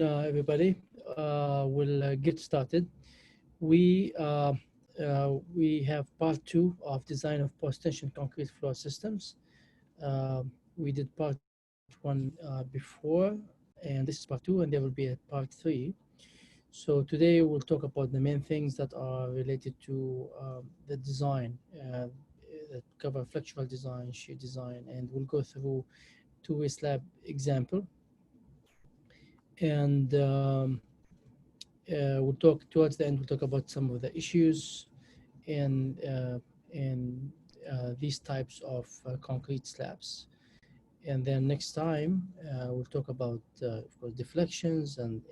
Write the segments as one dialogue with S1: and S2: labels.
S1: Everybody. We'll get started. We have part two of design of post-tension concrete floor systems. We did part one before, and this is part two, and there will be a part three. So today we'll talk about the main things that are related to the design that cover flexural design, shear design, and we'll go through two-way slab example. And we'll talk towards the end. We'll talk about some of the issues in these types of concrete slabs. And then next time we'll talk about, of course, deflections and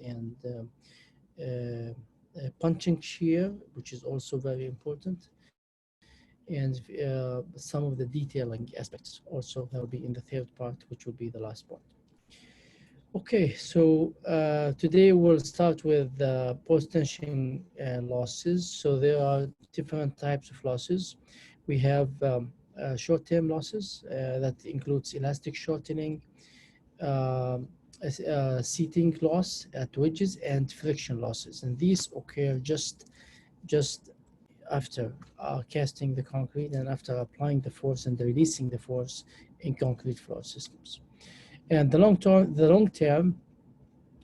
S1: punching shear, which is also very important, and some of the detailing aspects also that will be in the third part, which will be the last part. Okay, so today we'll start with post-tension losses. So there are different types of losses. We have short-term losses that includes elastic shortening, seating loss at wedges, and friction losses. And these occur just after casting the concrete and after applying the force and releasing the force in concrete floor systems. And the long-term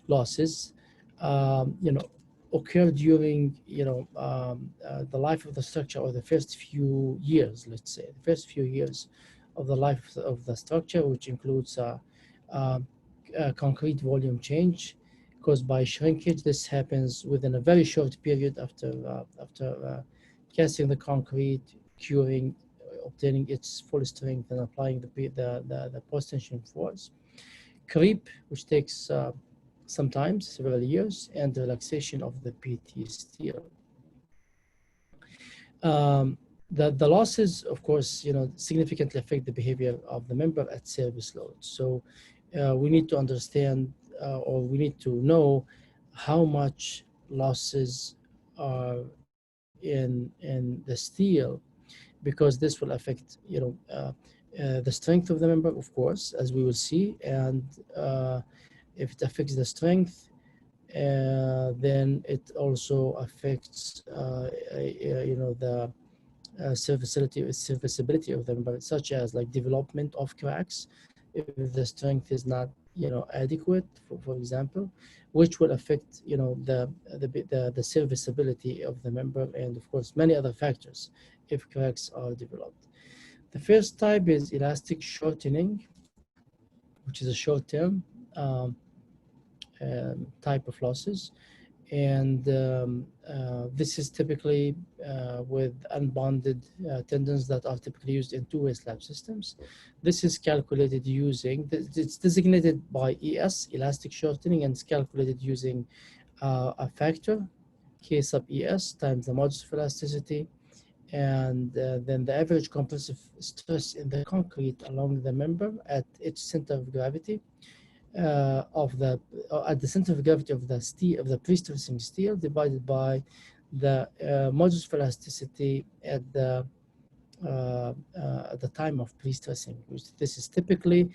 S1: losses, occur during, the life of the structure, or the first few years, let's say, the first few years of the life of the structure, which includes concrete volume change caused by shrinkage. This happens within a very short period after casting the concrete, curing, obtaining its full strength, and applying the post-tension force. Creep, which takes sometimes several years, and relaxation of the PT steel. The losses, of course, significantly affect the behavior of the member at service load. So we need to understand, or we need to know how much losses are in the steel, because this will affect, the strength of the member, of course, as we will see, and if it affects the strength, then it also affects, the serviceability of the member, such as like development of cracks, if the strength is not, adequate, for example, which will affect, the serviceability of the member, and of course many other factors if cracks are developed. The first type is elastic shortening, which is a short-term type of losses, and this is typically with unbonded tendons that are typically used in two-way slab systems. This is calculated using, it's designated by ES, elastic shortening, and it's calculated using a factor, K sub ES, times the modulus of elasticity, and then the average compressive stress in the concrete along the member at its center of gravity, at the center of gravity of the steel, of the pre-stressing steel, divided by the modulus of elasticity at the time of pre-stressing. This is typically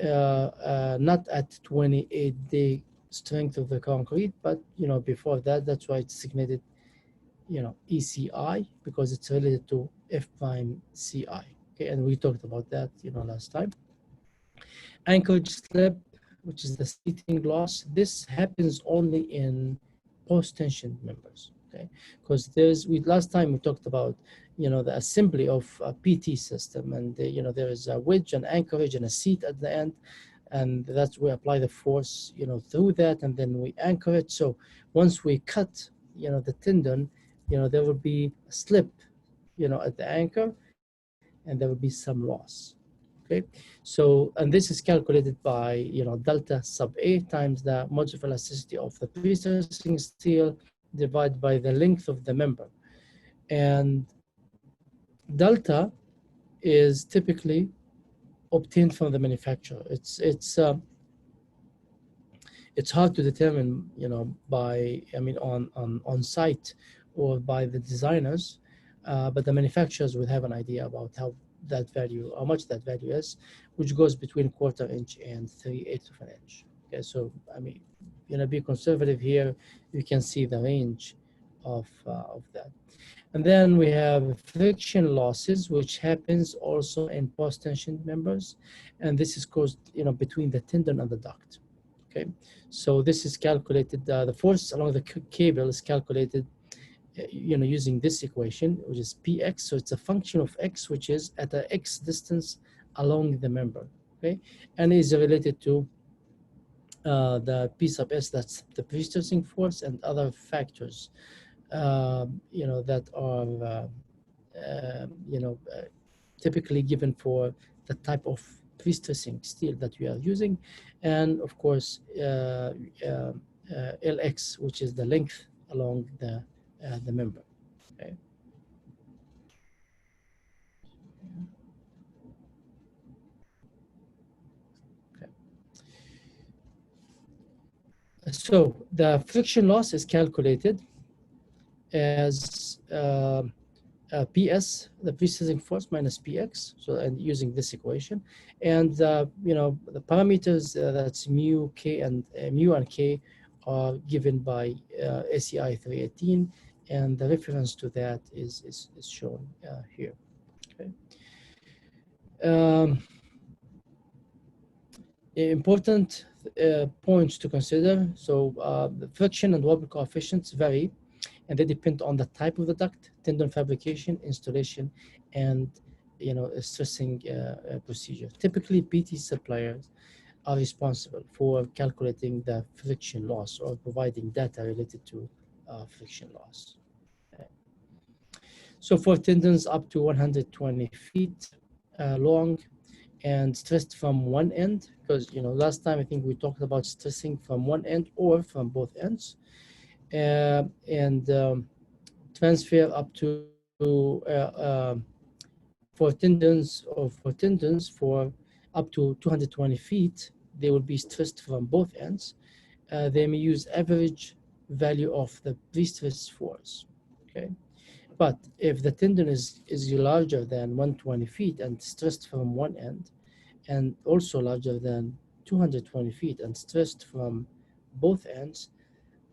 S1: not at 28-day strength of the concrete, but before that. That's why it's designated ECI, because it's related to F prime CI. Okay, and we talked about that last time. Anchorage slip, which is the seating loss. This happens only in post-tension members. Okay, because last time we talked about the assembly of a PT system, and there is a wedge, an anchorage, and a seat at the end, and that's we apply the force through that, and then we anchor it. So once we cut the tendon, there will be a slip at the anchor, and there will be some loss. Okay, so, and this is calculated by delta sub A times the modulus of elasticity of the pre-stressing steel divided by the length of the member, and delta is typically obtained from the manufacturer. It's hard to determine by on site or by the designers, but the manufacturers would have an idea about how much that value is, which goes between 1/4 inch and 3/8 of an inch. Okay, so be conservative here, you can see the range of that. And then we have friction losses, which happens also in post-tension members, and this is caused, between the tendon and the duct. Okay, so this is calculated. The force along the cable is calculated, using this equation, which is px. So it's a function of x, which is at a x distance along the member. Okay, and is related to the P sub s, that's the pre-stressing force, and other factors, that are typically given for the type of pre-stressing steel that we are using, and of course Lx, which is the length along the member. Okay. Okay. So the friction loss is calculated as PS, the pre-stressing force, minus PX, so, and using this equation, and the parameters, that's mu, K, and mu and K are given by ACI 318, and the reference to that is shown here. Okay. Important points to consider. So the friction and wobble coefficients vary, and they depend on the type of the duct, tendon fabrication, installation, and stressing procedure. Typically, PT suppliers are responsible for calculating the friction loss or providing data related to friction loss. Okay. So for tendons up to 120 feet long and stressed from one end, because last time I think we talked about stressing from one end or from both ends, and transfer up to for tendons for up to 220 feet, they will be stressed from both ends. They may use average value of the pre-stress force. Okay, but if the tendon is larger than 120 feet and stressed from one end, and also larger than 220 feet and stressed from both ends,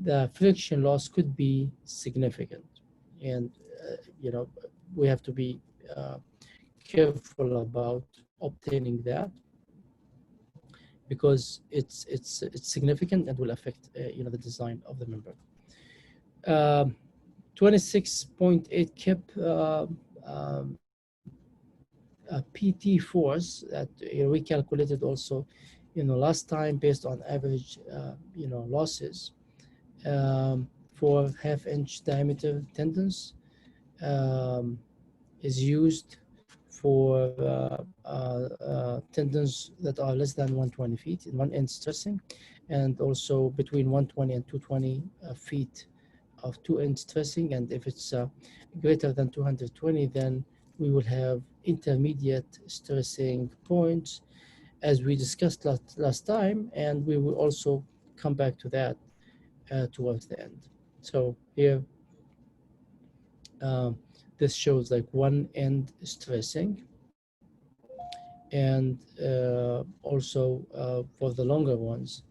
S1: the friction loss could be significant. And we have to be careful about obtaining that, because it's significant and will affect the design of the member. 26.8 kip PT force that we calculated also last time based on average losses for half-inch diameter tendons is used for tendons that are less than 120 feet in one end stressing, and also between 120 and 220 feet of two end stressing. And if it's greater than 220, then we will have intermediate stressing points, as we discussed last time, and we will also come back to that towards the end. So here, this shows like one end stressing, and also for the longer ones,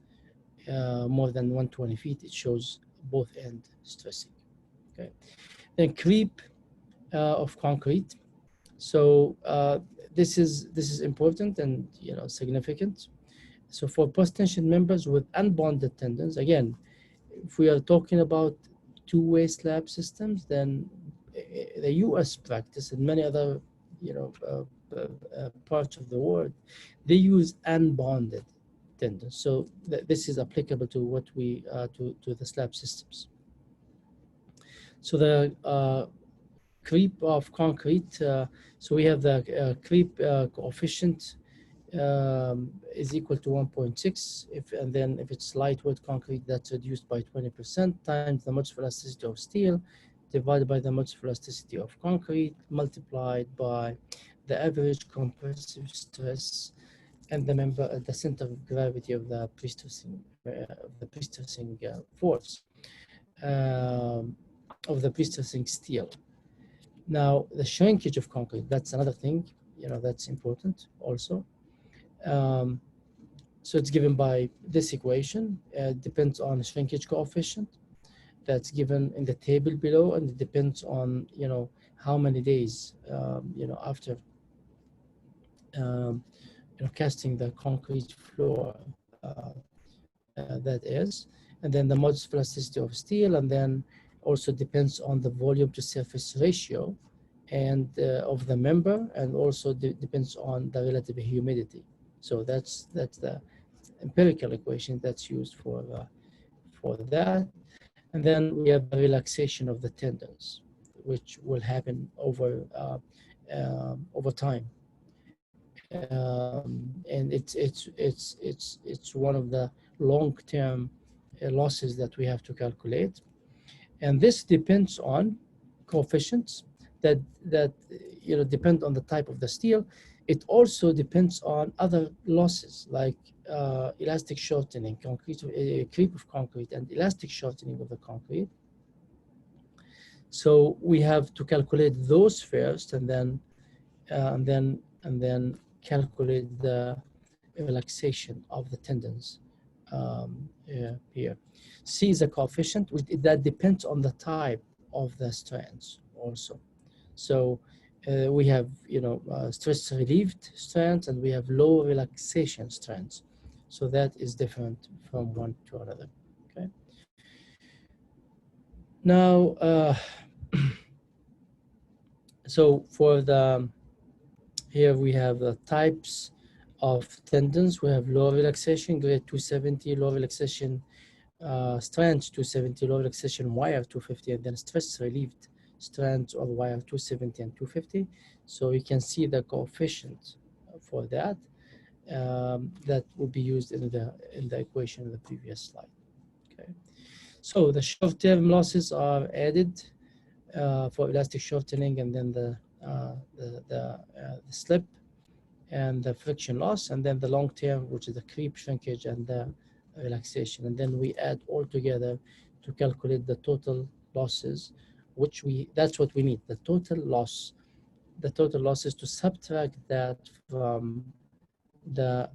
S1: more than 120 feet, it shows both end stressing. Okay, then creep of concrete. So this is important and significant. So for post-tension members with unbonded tendons, again, if we are talking about two-way slab systems, then the U.S. practice and many other parts of the world, they use unbonded tendons. So this is applicable to what we to the slab systems. So the creep of concrete. So we have the creep coefficient is equal to 1.6. And then if it's lightweight concrete, that's reduced by 20% times the modular elasticity of steel divided by the modular elasticity of concrete multiplied by the average compressive stress and the member at the center of gravity of the pre-stressing force of the pre-stressing steel. Now, the shrinkage of concrete, that's another thing, that's important also. So it's given by this equation. Depends on shrinkage coefficient that's given in the table below, and it depends on, you know, how many days, you know, after you know, casting the concrete floor, that is, and then the modulus of elasticity of steel, and then also depends on the volume to surface ratio and of the member, and also depends on the relative humidity. So that's the empirical equation that's used for that. And then we have the relaxation of the tendons, which will happen over time. And it's one of the long-term losses that we have to calculate. And this depends on coefficients that you know, depend on the type of the steel. It also depends on other losses like elastic shortening, concrete creep of concrete, and elastic shortening of the concrete. So we have to calculate those first, and then calculate the relaxation of the tendons here. C is a coefficient that depends on the type of the strands also. So we have, you know, stress relieved strands, and we have low relaxation strands. So that is different from one to another. Okay. Now, so for the here we have the types of tendons. We have low relaxation, grade 270, low relaxation strands 270, low relaxation wire 250, and then stress relieved strands of wire 270 and 250. So you can see the coefficient for that that will be used in the equation in the previous slide. Okay. So the short-term losses are added for elastic shortening, and then the slip and the friction loss, and then the long term, which is the creep, shrinkage, and the relaxation. And then we add all together to calculate the total losses, which that's what we need, the total loss. The total loss is to subtract that from the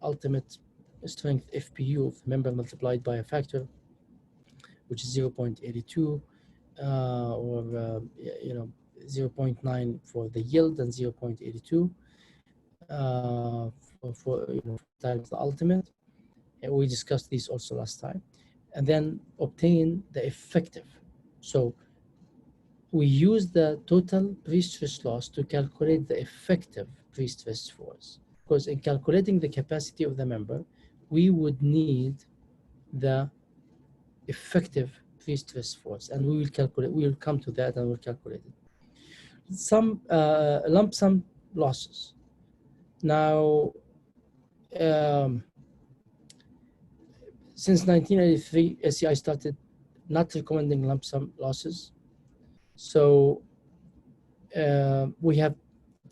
S1: ultimate strength FPU of the member multiplied by a factor, which is 0.82, or you know, 0.9 for the yield and 0.82 for you know, times the ultimate. And we discussed these also last time. And then obtain the effective. So we use the total pre-stress loss to calculate the effective pre-stress force. Because in calculating the capacity of the member, we would need the effective pre-stress force, and we will calculate. We will come to that, and we'll calculate it. Some lump sum losses. Now, since 1983, SCI started not recommending lump sum losses. So we have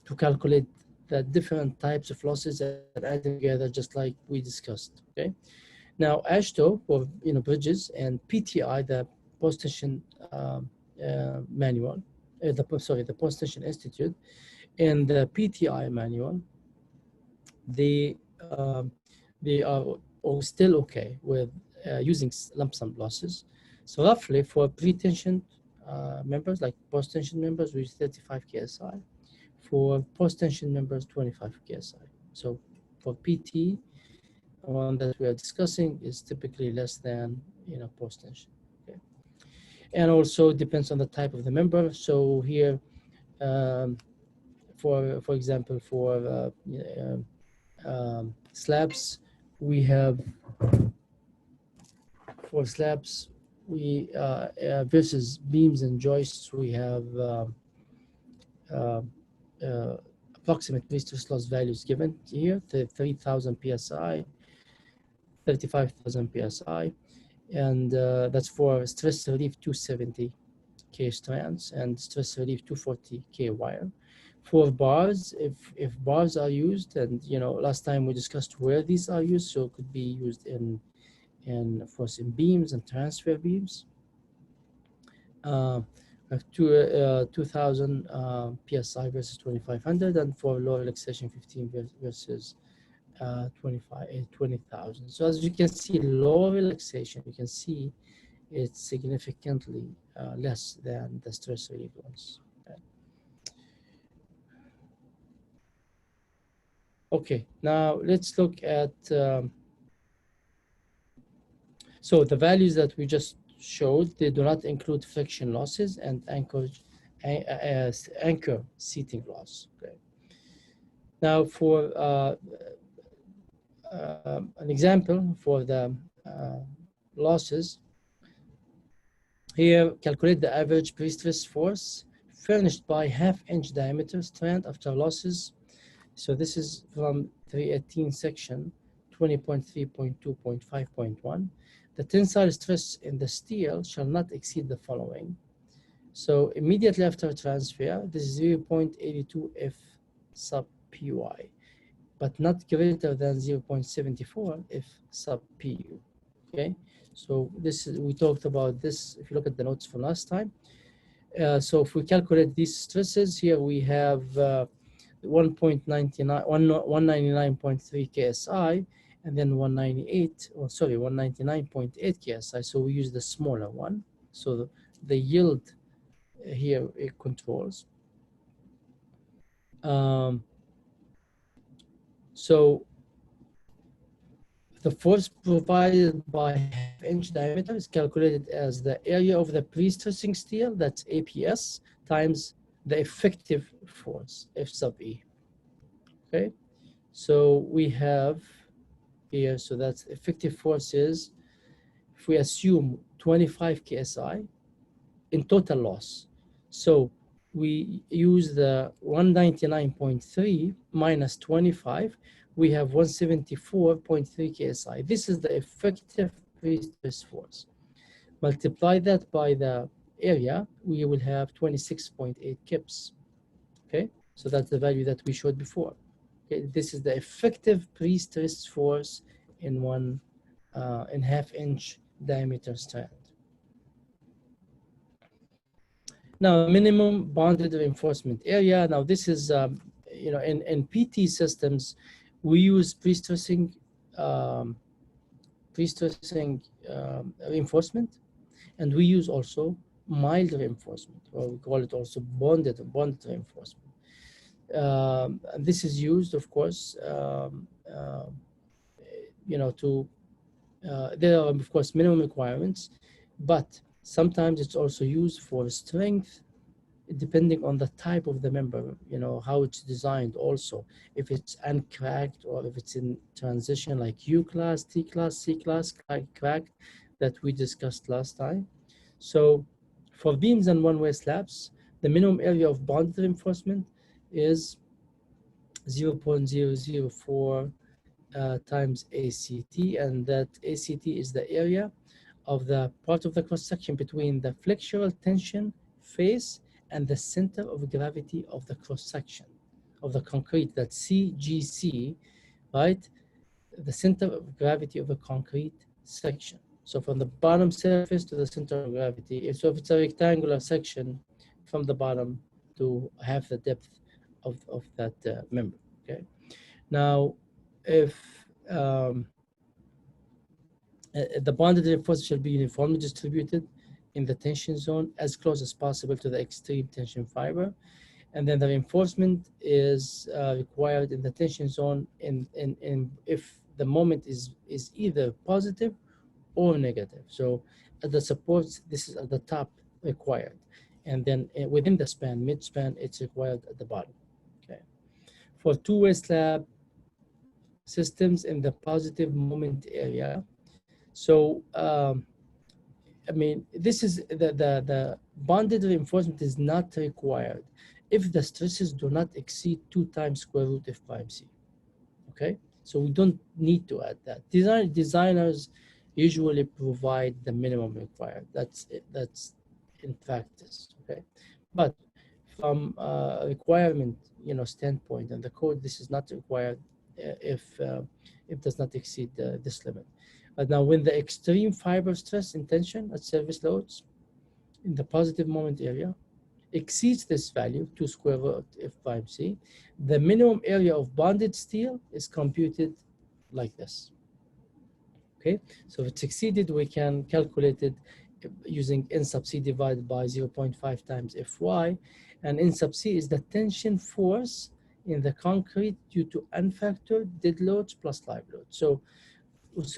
S1: to calculate the different types of losses and add them together, just like we discussed. Okay. Now, AASHTO for, you know, bridges, and PTI, the post-tension manual, the post-tension institute, and the PTI manual, they are still okay with using lump sum losses. So roughly for pre-tension members, like post-tension members, we use 35 KSI. For post-tension members, 25 KSI. So for PT, one that we are discussing is typically less than, you know, post-tension. Okay. And also depends on the type of the member. So here, for example, for slabs, we have, for slabs, we versus beams and joists, we have approximate pre-stress loss values given here: 3,000 psi, 35,000 psi, and that's for stress relief 270 K strands and stress relief 240 K wire. For bars, if bars are used, and you know, last time we discussed where these are used, so it could be used in of course in beams and transfer beams. We have 2,000 psi versus 2,500, and for low relaxation 15 versus 20,000. So as you can see, lower relaxation, you can see it's significantly less than the stress relief ones. Okay, now let's look at so the values that we just showed, they do not include friction losses and anchor seating loss. Okay. Now for an example for the losses, here calculate the average pre-stress force furnished by half-inch diameter strand after losses. So this is from 318 section 20.3.2.5.1. The tensile stress in the steel shall not exceed the following. So immediately after transfer, this is 0.82 F sub PY, but not greater than 0.74 F sub PU. Okay, so this is, we talked about this if you look at the notes from last time. So if we calculate these stresses here, we have 199.3 KSI and then 199.8 KSI. So we use the smaller one. So the yield here it controls. So the force provided by half-inch diameter is calculated as the area of the pre-stressing steel, that's APS, times the effective force, F sub E. Okay, so we have here, so that's effective force is, if we assume 25 KSI in total loss. So we use the 199.3 minus 25, we have 174.3 KSI. This is the effective pre-stress force. Multiply that by the area, we will have 26.8 kips. Okay, so that's the value that we showed before. Okay, this is the effective pre-stress force in one in half-inch diameter strand. Now, minimum bonded reinforcement area. Now, this is, you know, in PT systems, we use pre-stressing reinforcement, and we use also mild reinforcement, or we call it also bonded reinforcement. And this is used, of course, you know, to there are, of course, minimum requirements, but sometimes it's also used for strength, depending on the type of the member, you know, how it's designed also. If it's uncracked or if it's in transition like U class, T class, C class, cracked, that we discussed last time. So for beams and one-way slabs, the minimum area of bonded reinforcement is 0.004 times ACT, and that ACT is the area of the part of the cross-section between the flexural tension face and the center of gravity of the cross-section of the concrete, that's CGC, right? The center of gravity of a concrete section. So from the bottom surface to the center of gravity, so if it's a rectangular section, from the bottom to half the depth of that member, okay? Now, if the bonded reinforcement shall be uniformly distributed in the tension zone as close as possible to the extreme tension fiber, and then the reinforcement is required in the tension zone in if the moment is either positive or negative. So at the supports, this is at the top required, and then within the span, mid-span, it's required at the bottom. Okay, for two-way slab systems in the positive moment area. So I mean, this is the bonded reinforcement is not required if the stresses do not exceed 2 times square root F prime C. Okay, so we don't need to add that. Designers usually provide the minimum required. That's it. That's in practice. Okay, but from a requirement, you know, standpoint and the code, this is not required if does not exceed this limit. But now, when the extreme fiber stress in tension at service loads in the positive moment area exceeds this value, 2 square root F prime C, the minimum area of bonded steel is computed like this. Okay, so if it's exceeded, we can calculate it using N sub C divided by 0.5 times Fy, and N sub C is the tension force in the concrete due to unfactored dead loads plus live load. So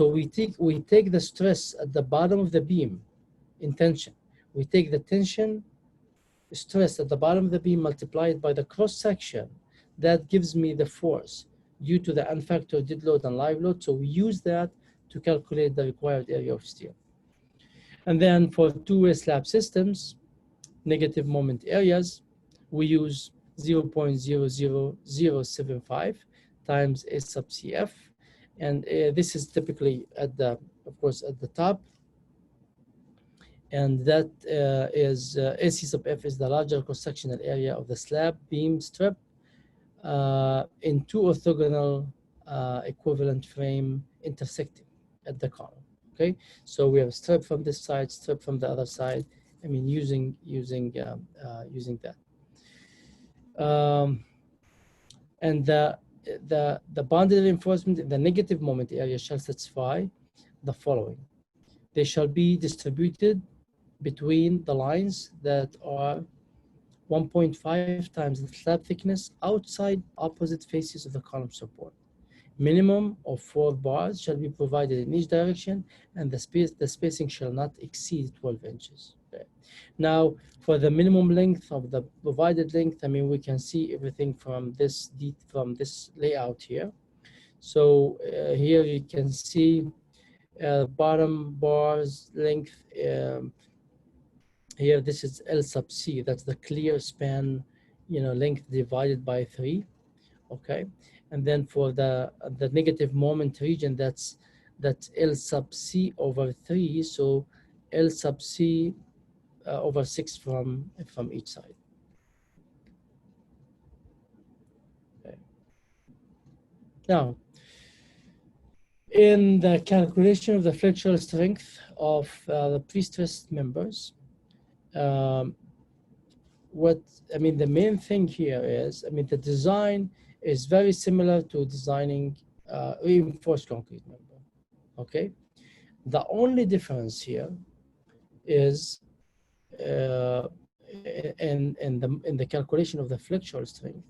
S1: we take the stress at the bottom of the beam in tension. We take the tension stress at the bottom of the beam multiplied by the cross section. That gives me the force due to the unfactored dead load and live load. So we use that to calculate the required area of steel. And then for two-way slab systems, negative moment areas, we use 0.00075 times S sub CF. And this is typically at the, of course, at the top. And that is AC sub F is the larger cross-sectional area of the slab beam strip in two orthogonal equivalent frame intersecting at the column. Okay, so we have a strip from this side, strip from the other side. I mean, using that. And the bonded reinforcement in the negative moment area shall satisfy the following. They shall be distributed between the lines that are 1.5 times the slab thickness outside opposite faces of the column support. Minimum of 4 bars shall be provided in each direction, and the spacing shall not exceed 12 inches. Okay. Now, for the minimum length of the provided length, I mean, we can see everything from this layout here. So here you can see bottom bars length. Here, this is L sub C. That's the clear span, length divided by 3. Okay, and then for the negative moment region, that's L sub C over 3. So L sub C over 6 from each side. Okay. Now, in the calculation of the flexural strength of the pre-stressed members, the main thing here is, the design is very similar to designing reinforced concrete member. Okay, the only difference here is in the calculation of the flexural strength.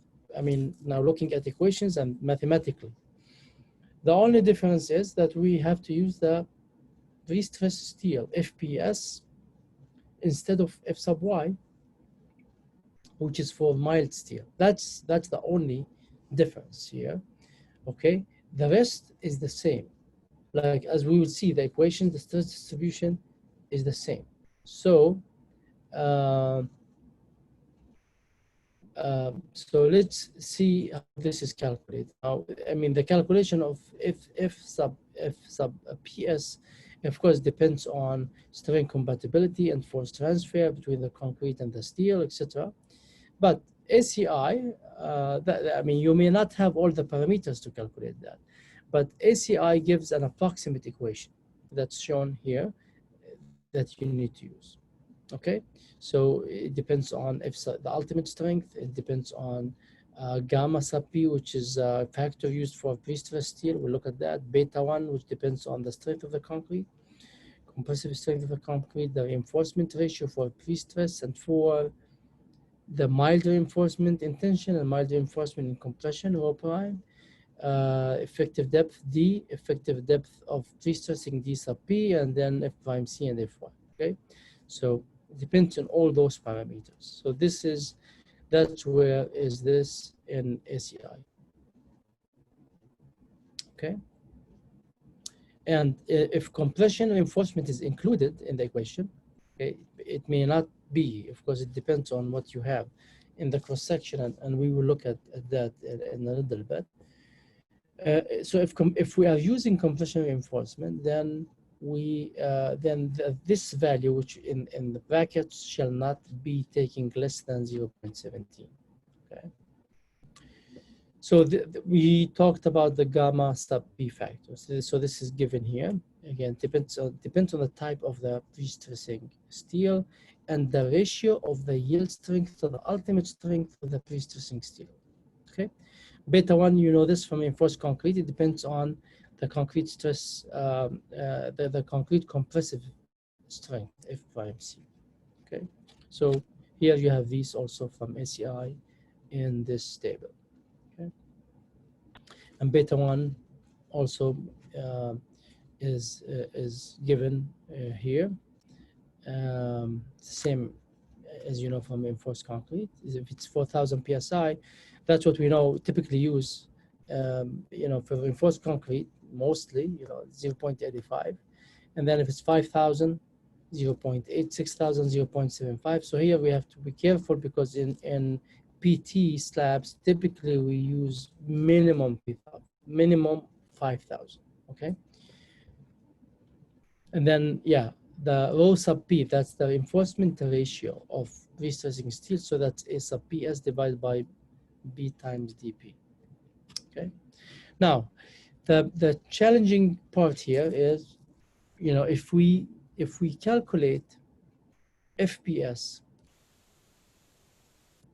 S1: Now looking at equations and mathematically, the only difference is that we have to use the pre-stressed steel FPS instead of F sub Y, which is for mild steel. That's the only difference here. Okay, the rest is the same. Like as we will see, the equation, the stress distribution is the same. So so let's see how this is calculated. Now, the calculation of F sub PS, of course, depends on strength compatibility and force transfer between the concrete and the steel, etc. But ACI, you may not have all the parameters to calculate that, but ACI gives an approximate equation that's shown here that you need to use. Okay, so it depends on the ultimate strength. It depends on gamma sub P, which is a factor used for pre-stressed steel. We'll look at that. Beta 1, which depends on the strength of the concrete, compressive strength of the concrete, the reinforcement ratio for pre-stress, and for the mild reinforcement in tension and mild reinforcement in compression, rho prime, effective depth D, effective depth of pre-stressing D sub P, and then F prime C and F1. Okay, so it depends on all those parameters. So that's where is this in ACI. Okay, and if compression reinforcement is included in the equation, okay, it may not be. Of course, it depends on what you have in the cross section, and we will look at that in a little bit. So if we are using compression reinforcement, then this value, which in the brackets, shall not be taking less than 0.17. Okay. So we talked about the gamma sub P factors. So this is given here. Again, depends on the type of the pre-stressing steel and the ratio of the yield strength to the ultimate strength of the pre-stressing steel. Okay. Beta 1, you know this from reinforced concrete. It depends on the concrete stress, the concrete compressive strength, F prime C. Okay, so here you have these also from ACI in this table. Okay, and beta 1 also is given here. Same as you know from reinforced concrete. If it's 4,000 psi, that's what we know typically use. You know, for reinforced concrete, mostly 0.85, and then if it's 5,000, 0.8, 6,000, 0.75. So here we have to be careful because in PT slabs, typically we use minimum 3,000, minimum 5,000. Okay, and then yeah, the rho sub P, that's the reinforcement ratio of pre-stressing steel. So that's A sub PS divided by B times dP. Okay. Now, the challenging part here is, if we calculate FPS,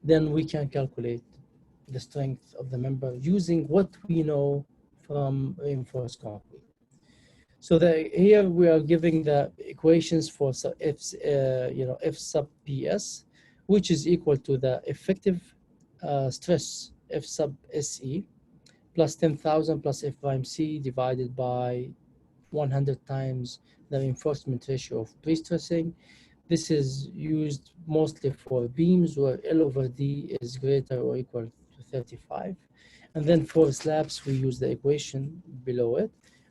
S1: then we can calculate the strength of the member using what we know from reinforced concrete. So here we are giving the equations for F sub PS, which is equal to the effective stress F sub SE plus 10,000 plus F prime C divided by 100 times the reinforcement ratio of pre-stressing. This is used mostly for beams where L over D is greater or equal to 35. And then for slabs, we use the equation below it,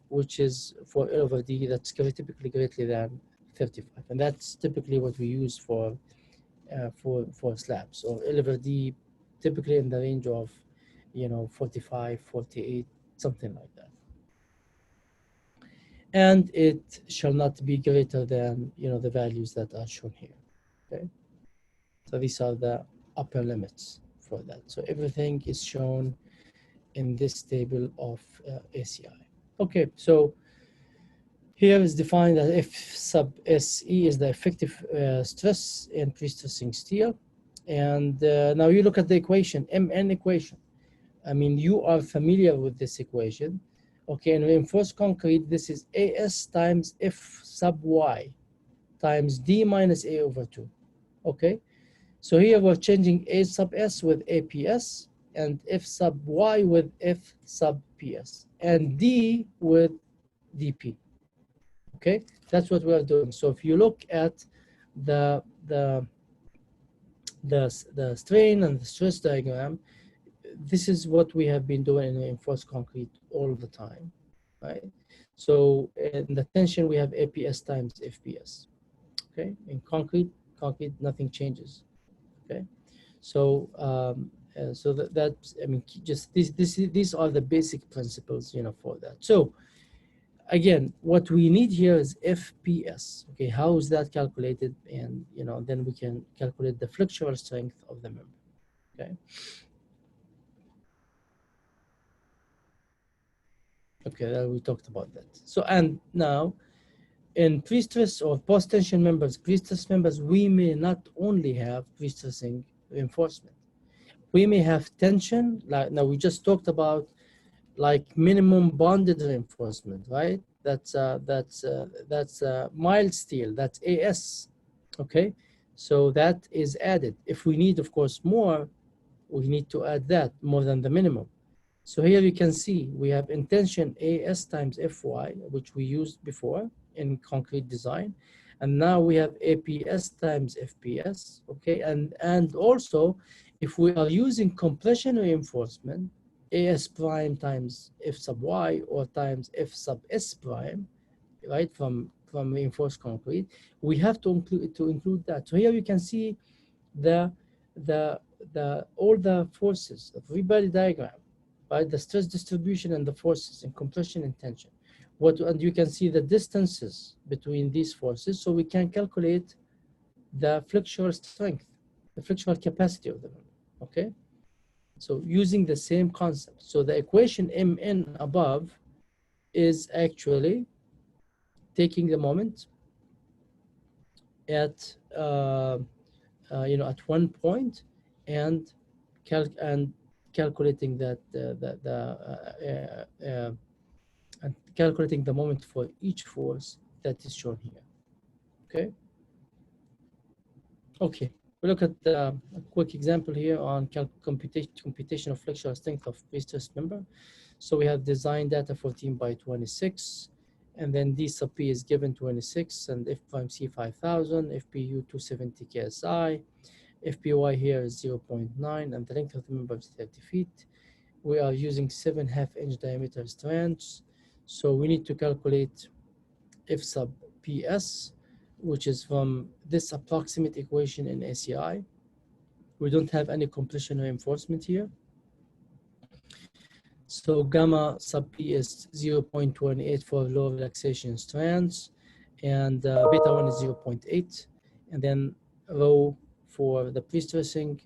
S1: which is for L over D that's typically greater than 35. And that's typically what we use for slabs. So L over D typically in the range of 45, 48, something like that. And it shall not be greater than the values that are shown here. Okay, so these are the upper limits for that. So everything is shown in this table of ACI. Okay, so here is defined as F sub SE is the effective stress in pre-stressing steel. And now you look at the equation, MN equation. I mean, you are familiar with this equation. Okay, in reinforced concrete, this is AS times F sub Y times D minus A over 2. Okay, so here we're changing A sub S with APS and F sub Y with F sub PS and D with DP. Okay, that's what we are doing. So if you look at the strain and the stress diagram, this is what we have been doing in reinforced concrete all the time, right? So in the tension, we have APS times FPS. Okay, in concrete, nothing changes. Okay, so I mean, just these are the basic principles, for that. So again, what we need here is FPS. Okay, how is that calculated? And then we can calculate the flexural strength of the member. Okay. Okay, we talked about that. So, and now in pre-stress or post-tension members, pre-stress members, we may not only have pre-stressing reinforcement. We may have tension, like now we just talked about, like minimum bonded reinforcement, right? That's mild steel, that's AS, okay? So that is added. If we need, of course, more, we need to add that more than the minimum. So here you can see we have intention AS times FY, which we used before in concrete design. And now we have APS times FPS, okay? And also, if we are using compression reinforcement, AS prime times F sub Y or times F sub S prime, right, from reinforced concrete, we have to include that. So here you can see the all the forces of everybody diagram, right? The stress distribution and the forces in compression and tension. And you can see the distances between these forces, so we can calculate the flexural strength, the flexural capacity of the member. Okay, so using the same concept. So the equation Mn above is actually taking the moment at at one point and calculating that and calculating the moment for each force that is shown here. Okay. Okay. We look at a quick example here on computation of flexural strength of pre-stress member. So we have design data 14 by 26, and then D sub P is given 26, and F prime C 5,000, FPU 270 KSI, FPY here is 0.9, and the length of the member is 30 feet. We are using 7 half-inch diameter strands, so we need to calculate F sub PS, which is from this approximate equation in ACI. We don't have any compression reinforcement here. So gamma sub P is 0.28 for low relaxation strands, and beta 1 is 0.8. And then rho for the pre-stressing,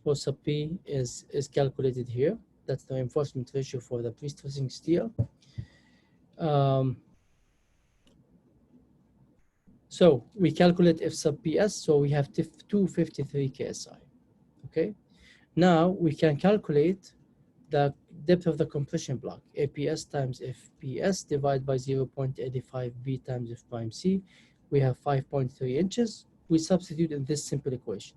S1: rho sub P is calculated here. That's the reinforcement ratio for the pre-stressing steel. So we calculate F sub PS, so we have 253 KSI, okay? Now we can calculate the depth of the compression block, APS times FPS divided by 0.85 B times F prime C. We have 5.3 inches. We substitute in this simple equation.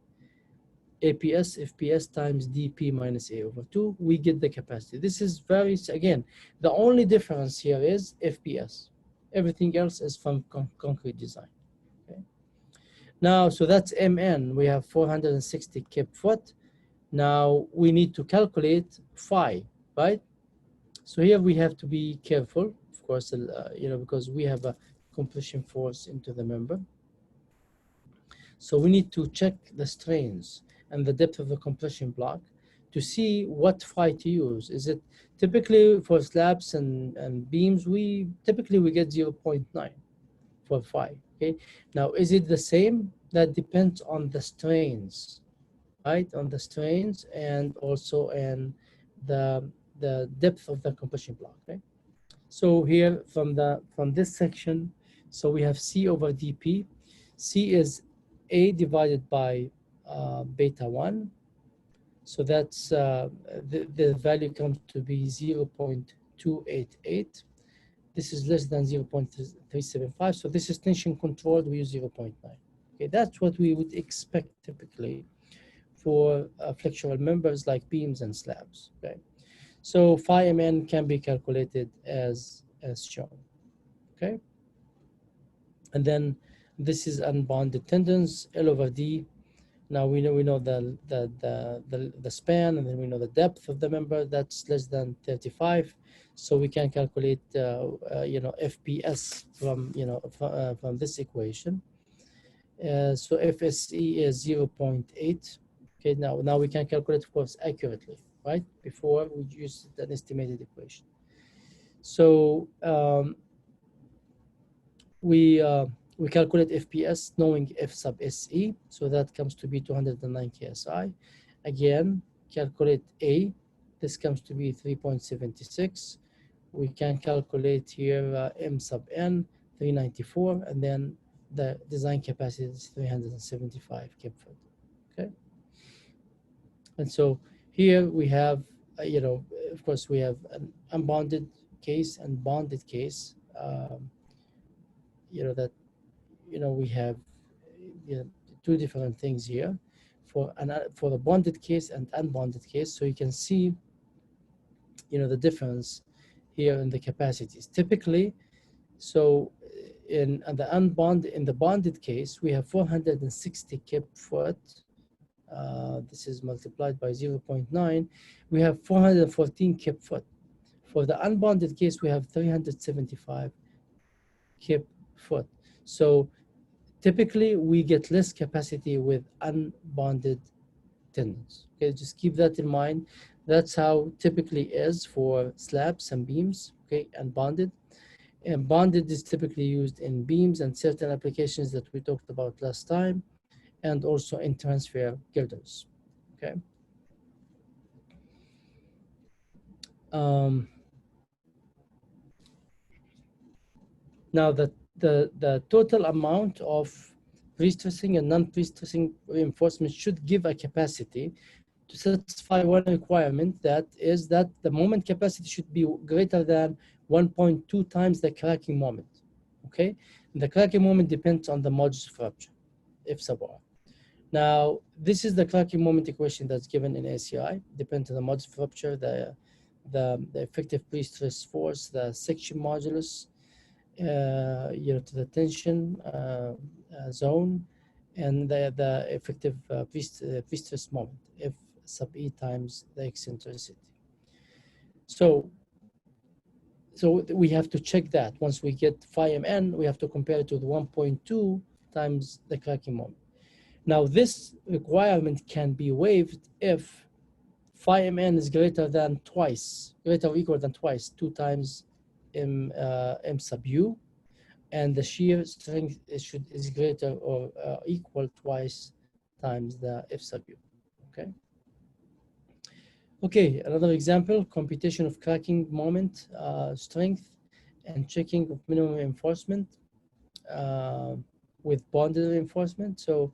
S1: APS FPS times DP minus A over 2, we get the capacity. This is very, again, the only difference here is FPS. Everything else is from concrete design. Okay. Now, so that's MN, we have 460 kip foot. Now we need to calculate phi, right? So here we have to be careful, of course, because we have a compression force into the member. So we need to check the strains and the depth of the compression block to see what phi to use. Is it typically for slabs and beams, we get 0.9 for phi, okay? Now, is it the same? That depends on the strains, right? On the strains and also in the depth of the compression block, right? So here from this section, so we have C over dP. C is A divided by beta 1. So that's the value comes to be 0.288. This is less than 0.375. So this is tension controlled, we use 0.9. Okay, that's what we would expect typically for flexural members like beams and slabs. Okay, so phi mn can be calculated as shown. Okay, and then this is unbounded tendons, L over D. Now we know the span, and then we know the depth of the member. That's less than 35, so we can calculate FPS from this equation. So FSE is 0.8. Okay, now we can calculate, of course, accurately, right? Before we used an estimated equation. So we calculate FPS knowing F sub SE, so that comes to be 209 KSI. Again, calculate A, this comes to be 3.76. We can calculate here M sub N, 394, and then the design capacity is 375 kip foot. Okay, and so here we have, of course, we have an unbounded case and bonded case. We have two different things here for the bonded case and unbonded case. So you can see, the difference here in the capacities. Typically, so in the bonded case, we have 460 kip foot. This is multiplied by 0.9. We have 414 kip foot. For the unbonded case, we have 375 kip foot. So typically, we get less capacity with unbonded tendons. Okay, just keep that in mind. That's how typically is for slabs and beams. Okay, and bonded. And bonded is typically used in beams and certain applications that we talked about last time, and also in transfer girders. Okay. Now the total amount of pre-stressing and non-pre-stressing reinforcement should give a capacity to satisfy one requirement, that is that the moment capacity should be greater than 1.2 times the cracking moment. Okay, and the cracking moment depends on the modulus of rupture, F sub r. Now, this is the cracking moment equation that's given in ACI, depends on the modulus of rupture, the effective pre-stress force, the section modulus, to the tension zone, and the effective pre-stress moment, F sub E times the eccentricity. So we have to check that. Once we get phi mn, we have to compare it to the 1.2 times the cracking moment. Now, this requirement can be waived if phi mn is greater or equal than twice, 2 times m sub u, and the shear strength is greater or equal twice times the F sub u. Okay. Okay, another example: computation of cracking moment, strength, and checking of minimum reinforcement with bonded reinforcement. So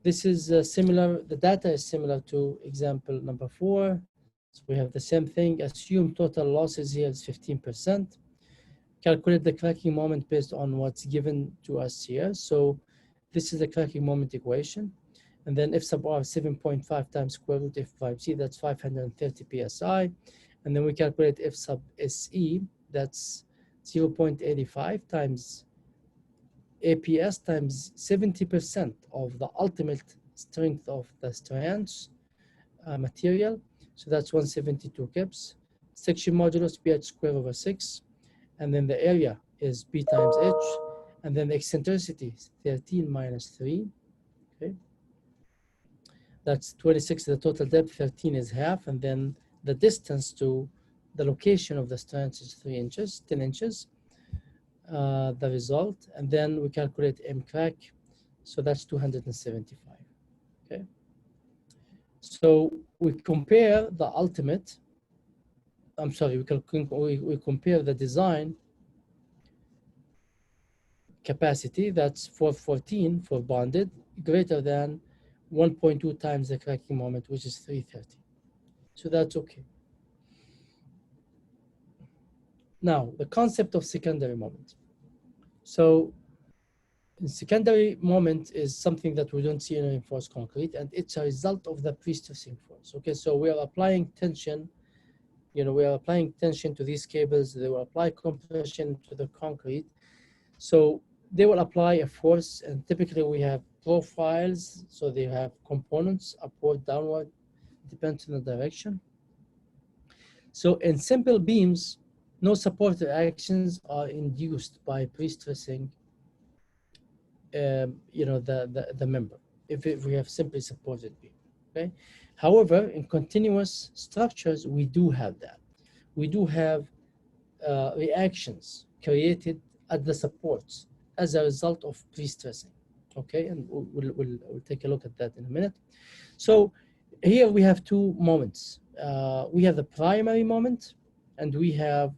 S1: this is similar. The data is similar to example number 4. So we have the same thing. Assume total losses here is 15%. Calculate the cracking moment based on what's given to us here. So this is the cracking moment equation. And then F sub r 7.5 times square root F5C, that's 530 psi. And then we calculate F sub SE, that's 0.85 times APS times 70% of the ultimate strength of the strands material. So that's 172 kips. Section modulus pH square over 6. And then the area is B times H. And then the eccentricity is 13 minus 3. Okay. That's 26, the total depth, 13 is half. And then the distance to the location of the strands is 3 inches, 10 inches. The result, and then we calculate M crack, so that's 275. Okay, so we compare the ultimate. I'm sorry, we compare the design capacity, that's 414 for bonded, greater than 1.2 times the cracking moment, which is 330. So that's okay. Now, the concept of secondary moment. So secondary moment is something that we don't see in reinforced concrete, and it's a result of the pre-stressing force. Okay, so we are applying tension, we are applying tension to these cables, they will apply compression to the concrete. So they will apply a force, and typically we have profiles, so they have components, upward, downward, depends on the direction. So in simple beams, no support actions are induced by pre-stressing the member, if we have simply supported beam. Okay. However, in continuous structures, we do have that. We do have reactions created at the supports as a result of pre-stressing. Okay, and we'll take a look at that in a minute. So here we have two moments. We have the primary moment, and we have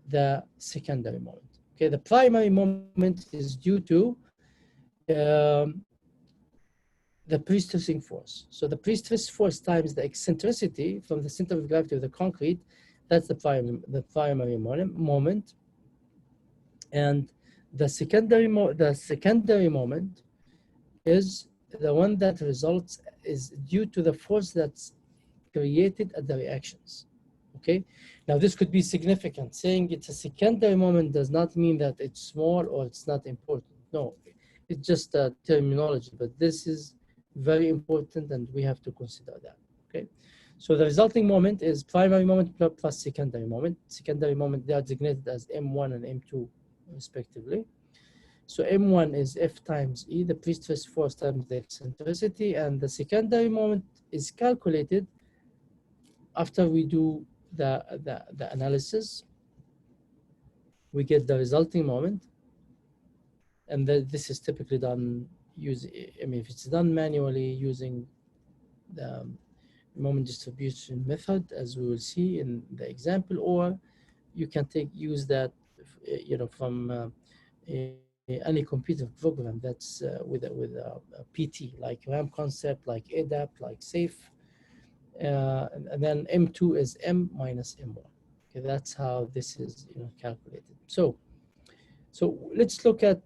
S1: the secondary moment. Okay, the primary moment is due to the pre-stressing force. So the pre-stress force times the eccentricity from the center of gravity of the concrete, that's the primary moment. And the secondary moment is the one that results is due to the force that's created at the reactions. Okay, now this could be significant. Saying it's a secondary moment does not mean that it's small or it's not important. No, it's just a terminology, but this is very important and we have to consider that. Okay, so the resulting moment is primary moment plus secondary moment. Secondary moment, they are designated as M1 and M2 respectively. So M1 is F times E, the pre-stress force times the eccentricity, and the secondary moment is calculated after we do the analysis. We get the resulting moment, and this is typically done using, if it's done manually using the moment distribution method, as we will see in the example, or you can use that, from any computer program that's with a PT, like RAM concept, like ADAPT, like SAFE, and then M2 is M minus M1. Okay, that's how this is, calculated. So let's look at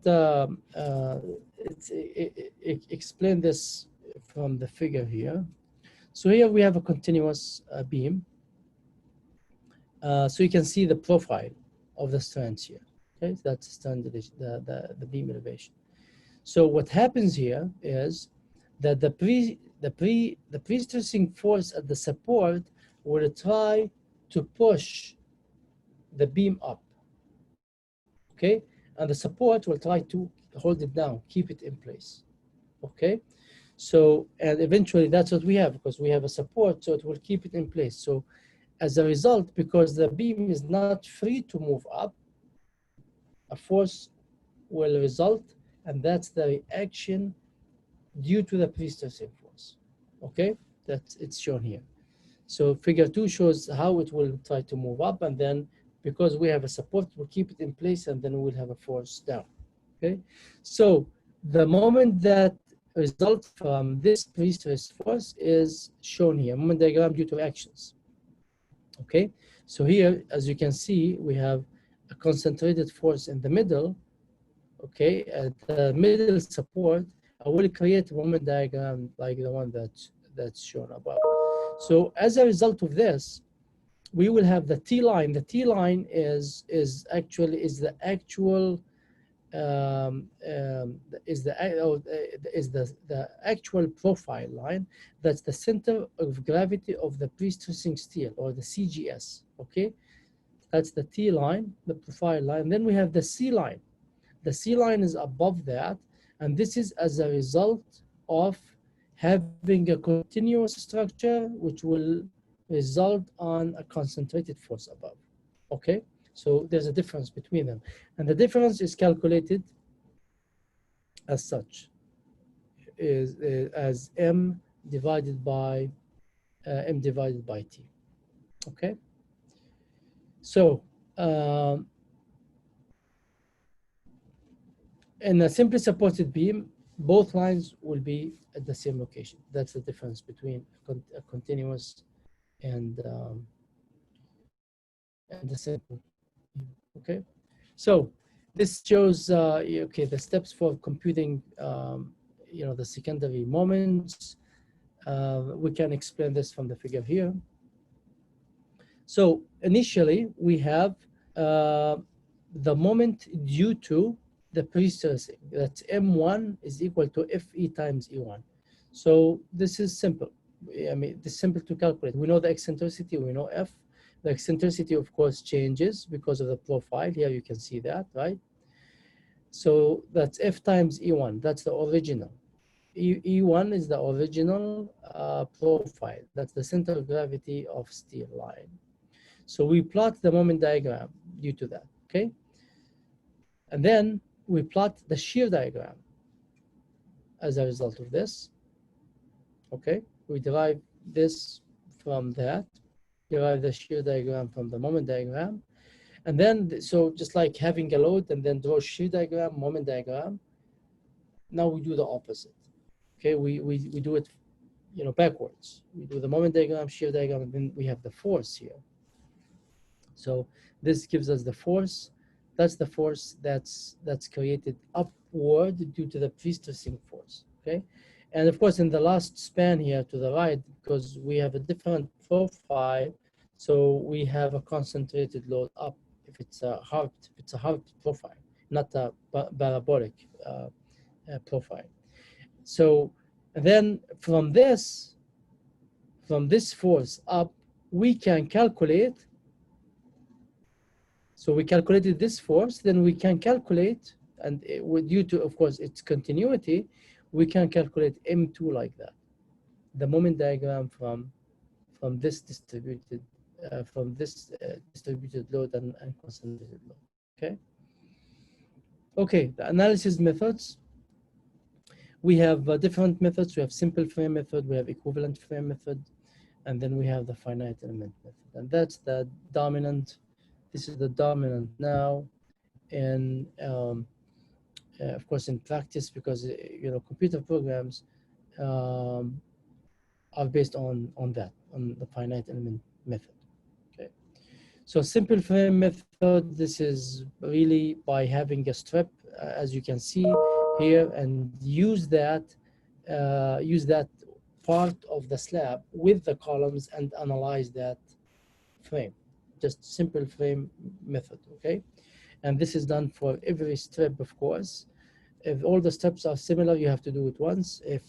S1: explain this from the figure here. So here we have a continuous beam. So you can see the profile of the strands here. Okay, so that's standard the beam elevation. So what happens here is that the pre-stressing force at the support will try to push the beam up. Okay, and the support will try to hold it down, keep it in place. Okay, so and eventually that's what we have, because we have a support, so it will keep it in place. So as a result, because the beam is not free to move up, a force will result, and that's the reaction due to the pre-stressing force. Okay, it's shown here. So figure 2 shows how it will try to move up, and then because we have a support, we'll keep it in place, and then we'll have a force down. Okay, so the moment that results from this pre-stress force is shown here, moment diagram due to actions. Okay, so here, as you can see, we have a concentrated force in the middle. Okay, at the middle support, I will create a moment diagram like the one that's shown above. So as a result of this, we will have the T line. The T line is the actual the actual profile line. That's the center of gravity of the pre-stressing steel, or the CGS. Okay, that's the T line, the profile line. Then we have the C line. The C line is above that, and this is as a result of having a continuous structure, which will result on a concentrated force above. Okay, so there's a difference between them, and the difference is calculated as such, is as m divided by T. Okay, so in a simply supported beam, both lines will be at the same location. That's the difference between a continuous and the simple. Okay, so this shows okay, the steps for computing the secondary moments. We can explain this from the figure here. So initially we have the moment due to the pre-stressing. That's M1 is equal to Fe times E1. So this is simple. I mean, it's simple to calculate. We know the eccentricity, we know F. The eccentricity, of course, changes because of the profile. Here you can see that, right? So that's F times E1. That's the original. E1 is the original profile. That's the center of gravity of steel line. So we plot the moment diagram due to that, okay? And then we plot the shear diagram as a result of this, okay? We derive this from that, derive the shear diagram from the moment diagram. And then, so just like having a load and then draw shear diagram, moment diagram, now we do the opposite, okay? We do it, backwards. We do the moment diagram, shear diagram, and then we have the force here. So this gives us the force. That's the force that's created upward due to the pre-stressing force, okay? And of course, in the last span here to the right, because we have a different profile, so we have a concentrated load up if it's a hard profile, not a parabolic profile. So then from this force up, we can calculate. So we calculated this force, then we can calculate, and due to, of course, its continuity, we can calculate M2 like that. The moment diagram from this distributed distributed load and concentrated load. Okay. Okay. The analysis methods. We have different methods. We have simple frame method. We have equivalent frame method, and then we have the finite element method, and that's the dominant. This is the dominant now, and of course in practice, because computer programs are based on the finite element method. Okay, So simple frame method, this is really by having a strip, as you can see here, and use that part of the slab with the columns and analyze that frame. Just simple frame method, okay? And this is done for every strip, of course. If all the steps are similar, you have to do it once. If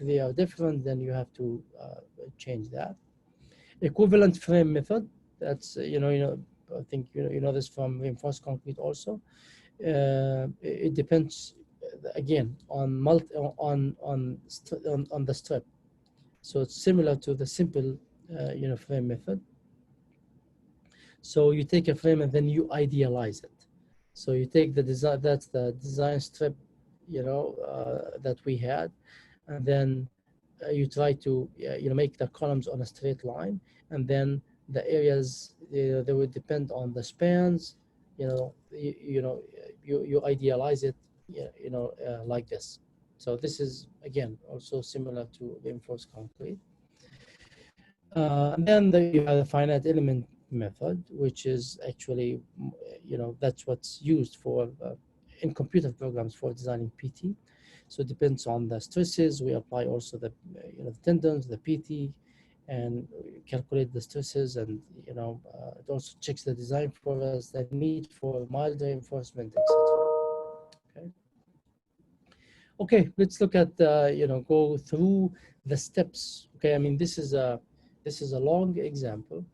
S1: they are different, then you have to change that. Equivalent frame method. That's I think you know this from reinforced concrete also. It depends again on on the strip. So it's similar to the simple frame method. So you take a frame and then you idealize it. So you take the design, that's the design strip, that we had, and then you try to make the columns on a straight line, and then the areas they would depend on the spans. You idealize it, like this. So this is again also similar to reinforced concrete. And then you have the finite element method, which is actually, that's what's used for in computer programs for designing PT. So it depends on the stresses. We apply also the, the tendons, the PT, and calculate the stresses, and it also checks the design for us, the need for mild reinforcement, etc. Okay. Okay, let's look at go through the steps. Okay, I mean this is a long example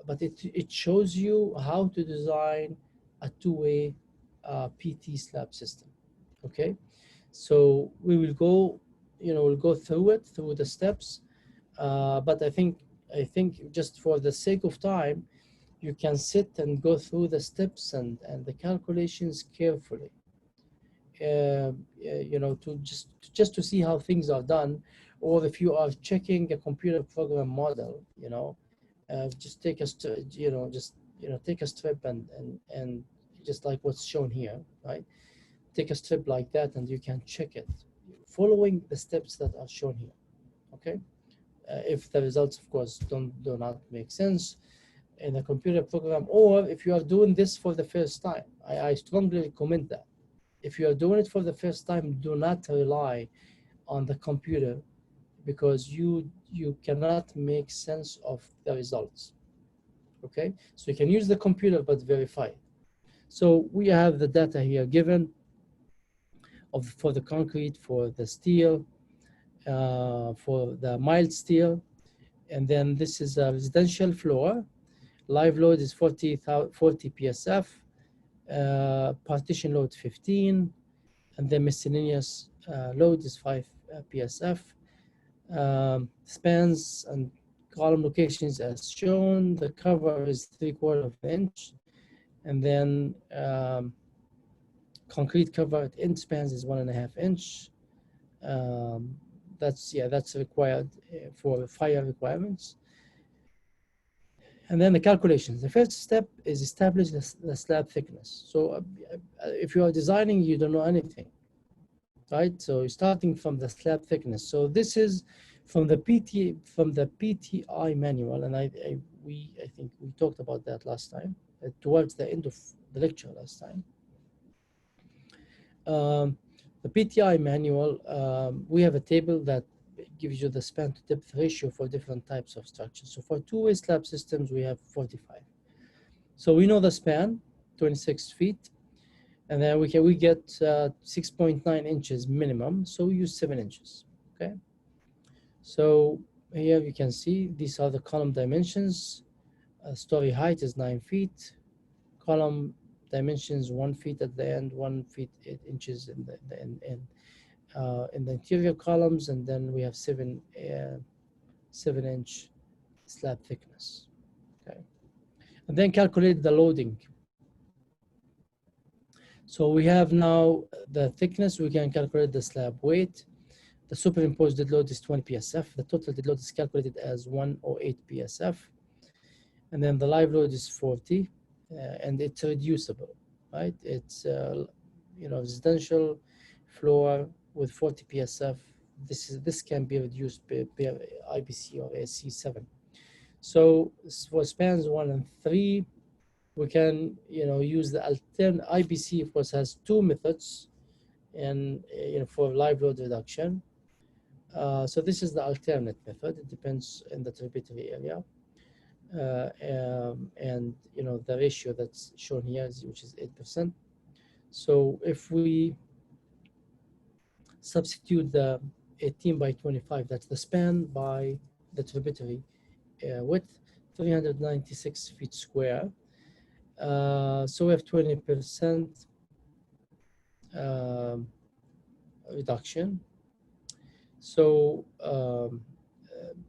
S1: but it shows you how to design a two-way PT slab system. Okay, so we will go we'll go through the steps, but I think just for the sake of time, you can sit and go through the steps and the calculations carefully. To just to see how things are done, or if you are checking a computer program model, just take a take a strip and just like what's shown here, right? Take a strip like that, and you can check it, following the steps that are shown here. Okay, if the results, of course, do not make sense in a computer program, or if you are doing this for the first time, I strongly recommend that. If you are doing it for the first time, do not rely on the computer, because you cannot make sense of the results. Okay, so you can use the computer but verify it. So we have the data here given for the concrete, for the steel, for the mild steel, and then this is a residential floor. Live load is 40 psf, partition load 15, and then miscellaneous load is 5 psf. Spans and column locations as shown. The cover is 3/4 of an inch, and then concrete cover at end spans is 1.5 inch. That's required for fire requirements. And then the calculations. The first step is establish the slab thickness. So if you are designing, you don't know anything, right? So you're starting from the slab thickness. So this is from the PTI manual, and I think we talked about that last time, towards the end of the lecture last time. The PTI manual, we have a table that gives you the span to depth ratio for different types of structures. So for two-way slab systems, we have 45. So we know the span, 26 feet, and then we get 6.9 inches minimum. So we use 7 inches. Okay. So here you can see these are the column dimensions. Story height is 9 feet. Column dimensions 1 feet at the end, 1 feet 8 inches in the interior columns, and then we have 7-inch slab thickness. Okay, and then calculate the loading. So we have now the thickness. We can calculate the slab weight. The superimposed dead load is 20 psf. The total dead load is calculated as 108 psf, and then the live load is 40. And it's reducible, right? It's residential floor with 40 psf. This can be reduced per IBC or AC7. So for spans 1 and 3, we can, use the alternate IBC. Of course, has two methods, and for live load reduction. So this is the alternate method. It depends on the tributary area, and the ratio that's shown here is, which is 8%. So if we substitute the 18 by 25, that's the span, by the tributary width, 396 feet square. So we have 20% reduction. So,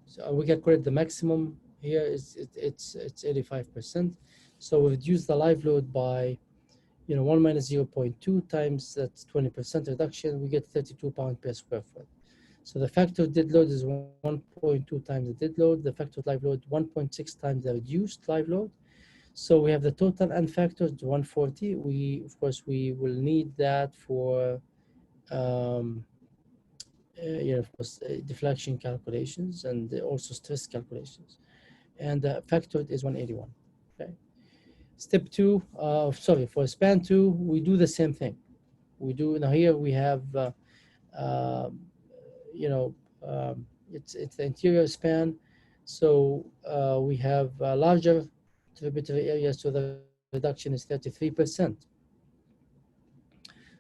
S1: so we calculate the maximum here is it's 85%. So we reduce the live load by 1 minus 0.2 times that's 20% reduction. We get 32 pounds per square foot. So the factor of dead load is 1.2 times the dead load. The factor of live load 1.6 times the reduced live load. So we have the total unfactored 140. Of course we will need that for of course deflection calculations and also stress calculations. And factored is 181. Okay. Step 2, sorry, for span 2, we do the same thing. We do now. Here we have it's the interior span, so we have a larger tributary area, so the reduction is 33%.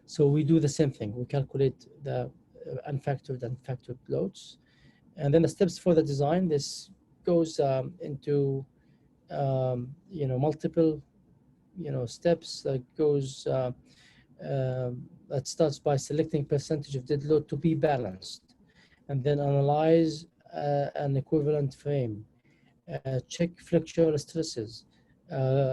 S1: So we do the same thing. We calculate the unfactored and factored loads, and then the steps for the design. This goes into multiple steps. That goes that starts by selecting percentage of dead load to be balanced, and then analyze an equivalent frame, check flexural stresses,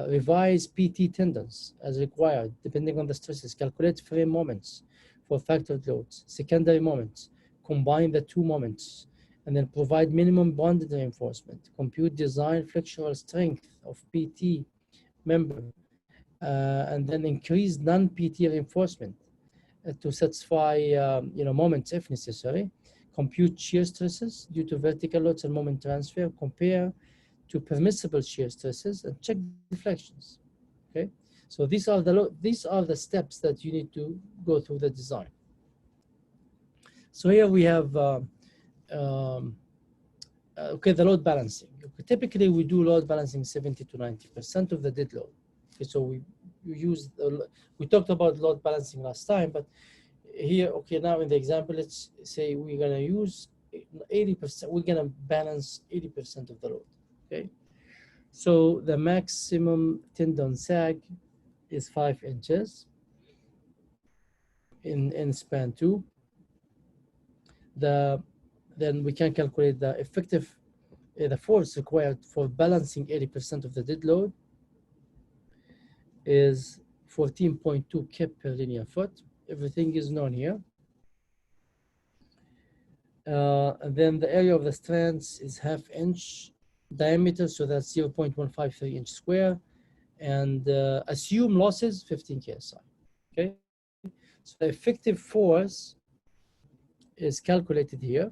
S1: revise PT tendons as required depending on the stresses, calculate frame moments for factored loads, secondary moments, combine the two moments, and then provide minimum bonded reinforcement, compute design flexural strength of PT member, and then increase non-PT reinforcement to satisfy moments if necessary, compute shear stresses due to vertical loads and moment transfer, compare to permissible shear stresses, and check deflections. Okay, so these are the steps that you need to go through the design. So here we have okay, the load balancing. Typically we do load balancing 70 to 90% of the dead load. Okay, so we talked about load balancing last time, but here, okay, now in the example, let's say we're gonna use 80%. We're gonna balance 80% of the load. Okay, so the maximum tendon sag is 5 inches in span 2. Then we can calculate the effective the force required for balancing 80% of the dead load is 14.2 kip per linear foot. Everything is known here. And then the area of the strands is 1/2 inch diameter, so that's 0.153 inch square, and assume losses 15 KSI. Okay, so the effective force is calculated here.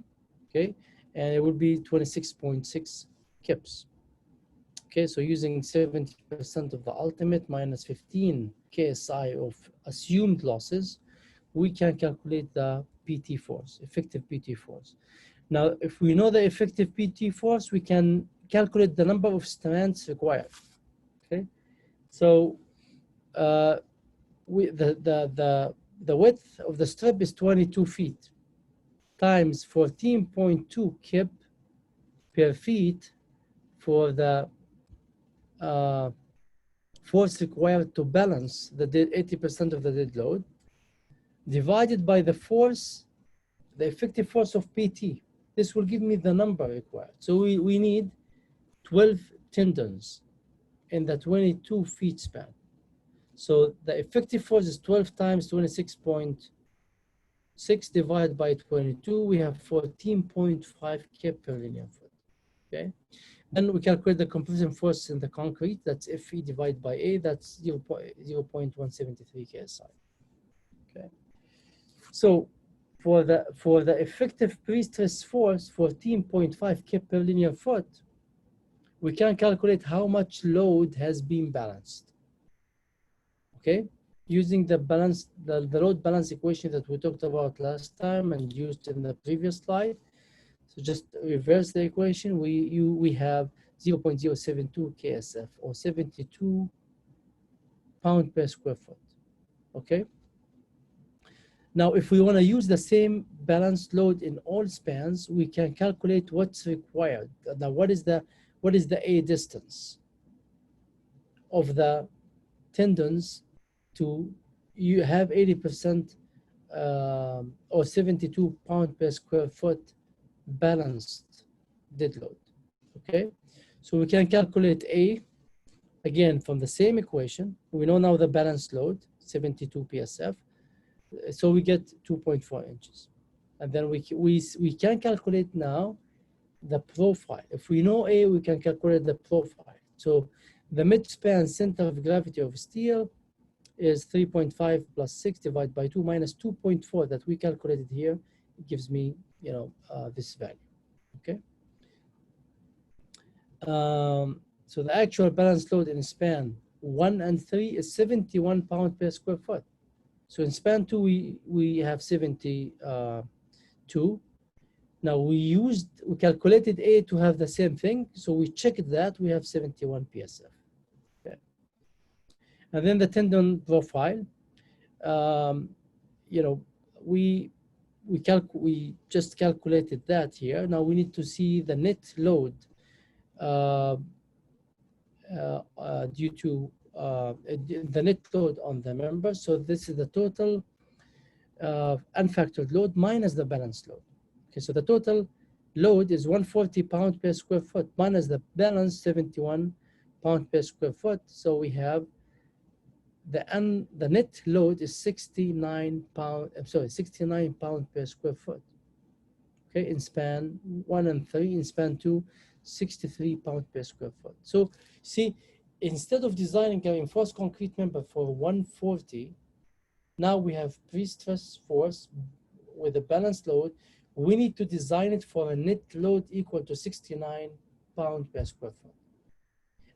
S1: Okay, and it will be 26.6 kips. Okay, so using 70% of the ultimate minus 15 KSI of assumed losses, we can calculate the PT force, effective PT force. Now, if we know the effective PT force, we can calculate the number of strands required. Okay, so the width of the strip is 22 feet times 14.2 kip per feet for the force required to balance the 80% of the dead load, divided by the force, the effective force of PT. This will give me the number required. So we need 12 tendons in the 22 feet span. So the effective force is 12 times 26.6 divided by 22. We have 14.5 kip per linear foot. Okay. Then we calculate the compression force in the concrete. That's Fe divided by A. That's 0.173 KSI. Okay. So for the effective pre-stress force, 14.5 kip per linear foot, we can calculate how much load has been balanced. Okay, using the load balance equation that we talked about last time and used in the previous slide. So just reverse the equation. We have 0.072 KSF, or 72 pound per square foot. Okay. Now, if we want to use the same balanced load in all spans, we can calculate what's required. Now, what is the A distance of the tendons to you have 80% or 72 pound per square foot balanced dead load? Okay, so we can calculate A again from the same equation. We know now the balanced load, 72 PSF. So we get 2.4 inches. And then we can calculate now the profile. If we know A, we can calculate the profile. So the mid-span center of gravity of steel is 3.5 plus 6 divided by 2 minus 2.4 that we calculated here. It gives me, this value, okay? So the actual balanced load in span 1 and 3 is 71 pounds per square foot. So in span 2, we have 72. Now we calculated A to have the same thing. So we checked that, we have 71 PSF. Okay. And then the tendon profile, we just calculated that here. Now we need to see the net load due to the net load on the member. So this is the total unfactored load minus the balanced load. Okay, so the total load is 140 pounds per square foot minus the balance 71 pounds per square foot. So we have the net load is 69 pounds per square foot. Okay, in span 1 and 3, in span 2, 63 pounds per square foot. So see, instead of designing a reinforced concrete member for 140, now we have pre-stress force with a balanced load. We need to design it for a net load equal to 69 pounds per square foot.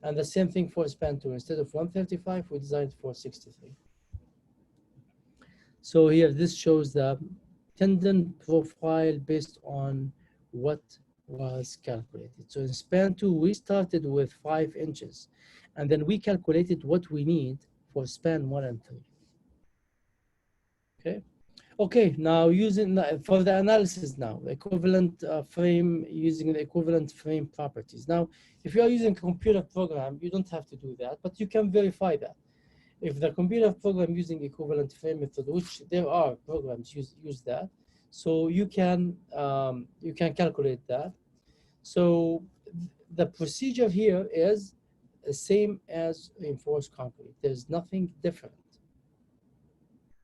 S1: And the same thing for span 2. Instead of 135, we designed for 63. So here, this shows the tendon profile based on what was calculated. So in span 2, we started with 5 inches, and then we calculated what we need for span 1 and 3. Okay. Okay, now for the analysis now, the equivalent frame, using the equivalent frame properties. Now, if you are using a computer program, you don't have to do that, but you can verify that. If the computer program using equivalent frame method, which there are programs use that, so you can calculate that. So the procedure here is the same as reinforced concrete. There's nothing different.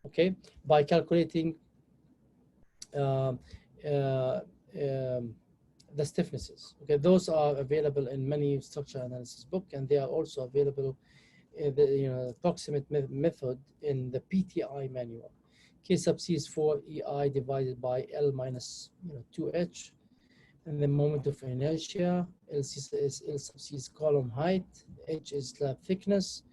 S1: Okay, by calculating the stiffnesses. Okay, those are available in many structural analysis books, and they are also available in the approximate method in the PTI manual. K sub C is 4 EI divided by L minus 2H, and the moment of inertia. L sub C is column height, H is slab thickness.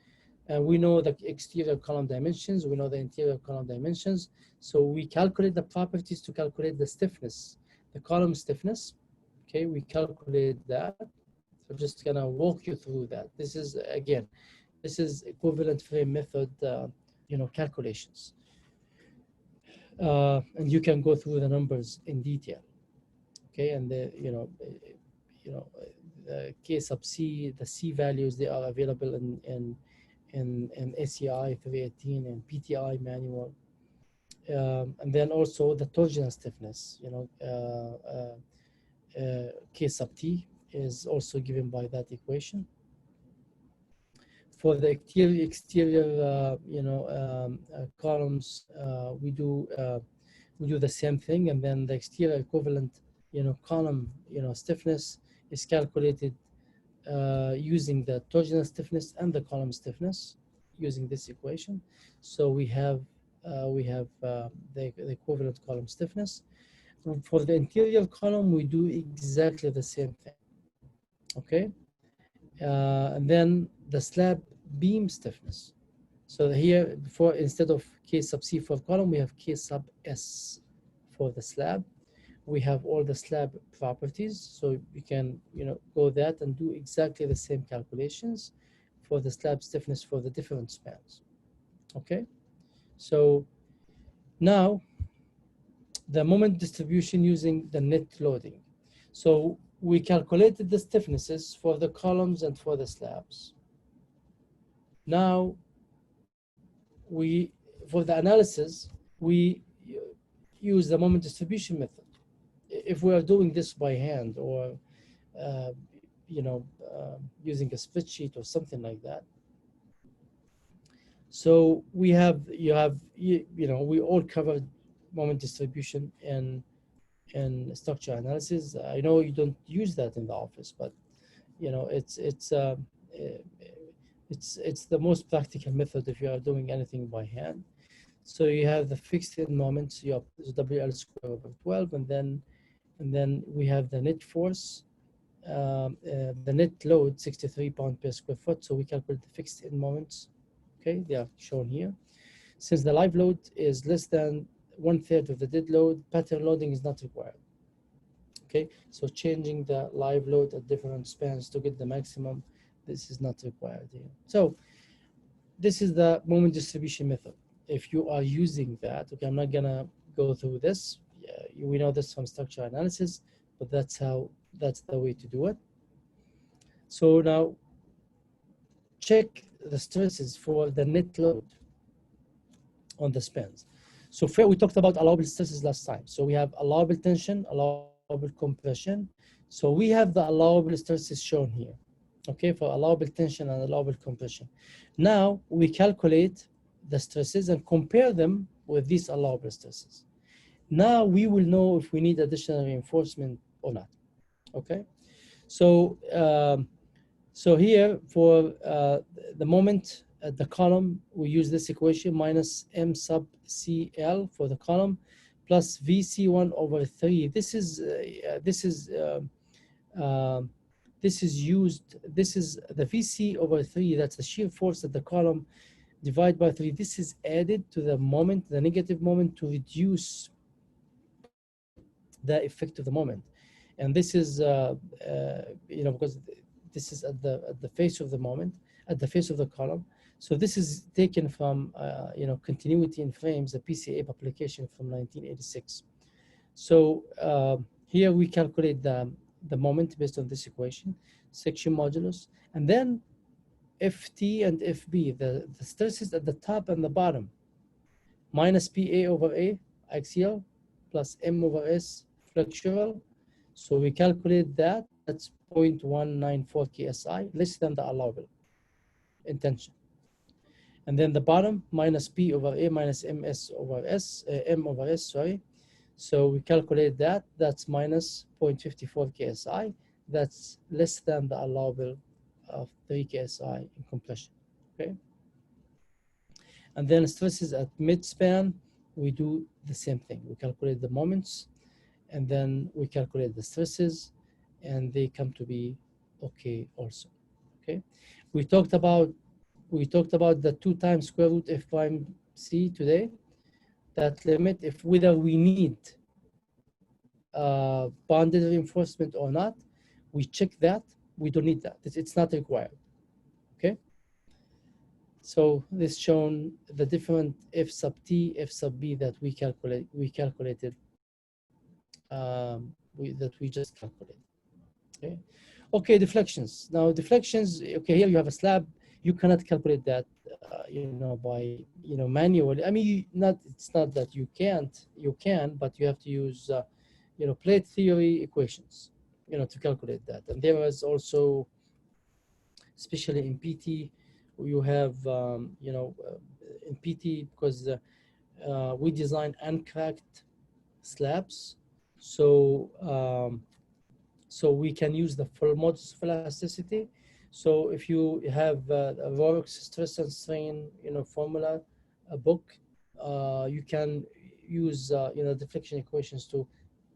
S1: And we know the exterior column dimensions, we know the interior column dimensions. So we calculate the properties to calculate the stiffness, the column stiffness. Okay, we calculate that. I'm just gonna walk you through that. This is, again, this is equivalent frame method, calculations. And you can go through the numbers in detail. Okay, and the K sub C, the C values, they are available in ACI 318 and PTI manual, and then also the torsional stiffness. K sub T is also given by that equation. For the exterior columns, we do the same thing, and then the exterior equivalent column stiffness is calculated using the torsional stiffness and the column stiffness using this equation. So we have the equivalent column stiffness. For the interior column, we do exactly the same thing. Okay, And then the slab beam stiffness. So here, before, instead of K sub C for the column, we have K sub S for the slab. We have all the slab properties, so you can, go that and do exactly the same calculations for the slab stiffness for the different spans. Okay, so now the moment distribution using the net loading. So we calculated the stiffnesses for the columns and for the slabs. Now for the analysis, we use the moment distribution method. If we are doing this by hand or uh, using a spreadsheet or something like that. So we all covered moment distribution in structure analysis. I know you don't use that in the office, but it's the most practical method if you are doing anything by hand. So you have the fixed end moments, you have WL square over 12, and then we have the net force, the net load 63 pound per square foot. So we calculate the fixed end moments. Okay, they are shown here. Since the live load is less than 1/3 of the dead load, pattern loading is not required. Okay, so changing the live load at different spans to get the maximum, this is not required here. So this is the moment distribution method. If you are using that, okay, I'm not gonna go through this. Yeah, we know this from structural analysis, but that's the way to do it. So now check the stresses for the net load on the spans. So we talked about allowable stresses last time. So we have allowable tension, allowable compression. So we have the allowable stresses shown here, okay, for allowable tension and allowable compression. Now we calculate the stresses and compare them with these allowable stresses. Now we will know if we need additional reinforcement or not, okay? So so here for the moment at the column, we use this equation minus M sub CL for the column plus VC1 over 3. This is the VC over 3, that's the shear force at the column, divided by 3. This is added to the moment, the negative moment, to reduce the effect of the moment. And this is, because this is at the face of the moment, at the face of the column. So this is taken from, continuity in frames, a PCA publication from 1986. So here we calculate the moment based on this equation, section modulus, and then FT and FB, the stresses at the top and the bottom, minus PA over A, axial, plus M over S, flexural. So we calculate that, that's 0.194 KSI, less than the allowable in tension. And then the bottom, minus P over A minus MS over S, M over S, sorry. So we calculate that, that's minus 0.54 KSI. That's less than the allowable of 3 KSI in compression, okay? And then stresses at mid-span, we do the same thing. We calculate the moments, and then we calculate the stresses, and they come to be okay also, okay? We talked about the 2 times square root F prime C today. That limit, if whether we need bonded reinforcement or not, we check that. We don't need that. It's not required. Okay. So this shown the different F sub T, F sub B that we calculated. That we just calculated. Okay. Okay. Deflections. Now deflections. Okay. Here you have a slab. You cannot calculate that, by manually. I mean, it's not that you can't. You can, but you have to use, plate theory equations, to calculate that. And there was also, especially in PT, you have, in PT, because we design uncracked slabs, so we can use the full modulus of elasticity. So if you have a Rorke's stress and strain, formula, a book, you can use, deflection equations to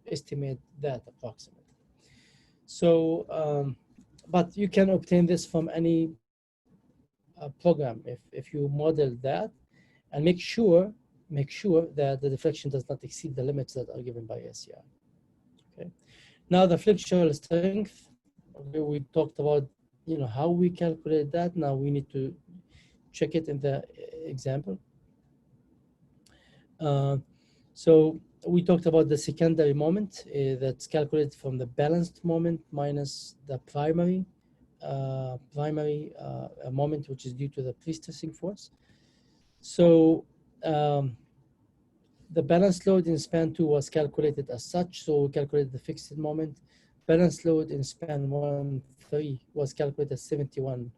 S1: estimate that approximately. So but you can obtain this from any program if you model that and make sure that the deflection does not exceed the limits that are given by SCI. Okay. Now the flexural strength. Okay, we talked about how we calculate that. Now we need to check it in the example. So we talked about the secondary moment that's calculated from the balanced moment minus the primary moment, which is due to the pre-stressing force. So the balanced load in span 2 was calculated as such. So we calculated the fixed moment. Balanced load in span 1, 3 was calculated as 71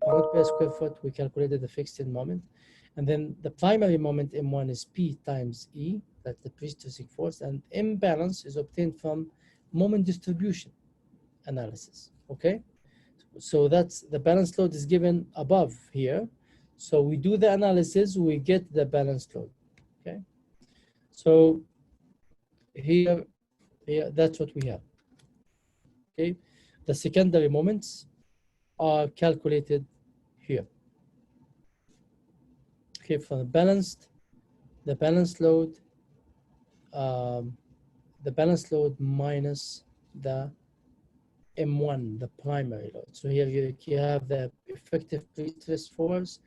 S1: pound per square foot. We calculated the fixed moment. And then the primary moment M1 is P times E, that's the pre-stressing force, and imbalance is obtained from moment distribution analysis, okay? So that's the balanced load is given above here. So we do the analysis, we get the balanced load, okay? So here that's what we have, okay? The secondary moments are calculated here. Okay, from the balanced load, minus the M1, the primary load. So here you have the effective pre-stress force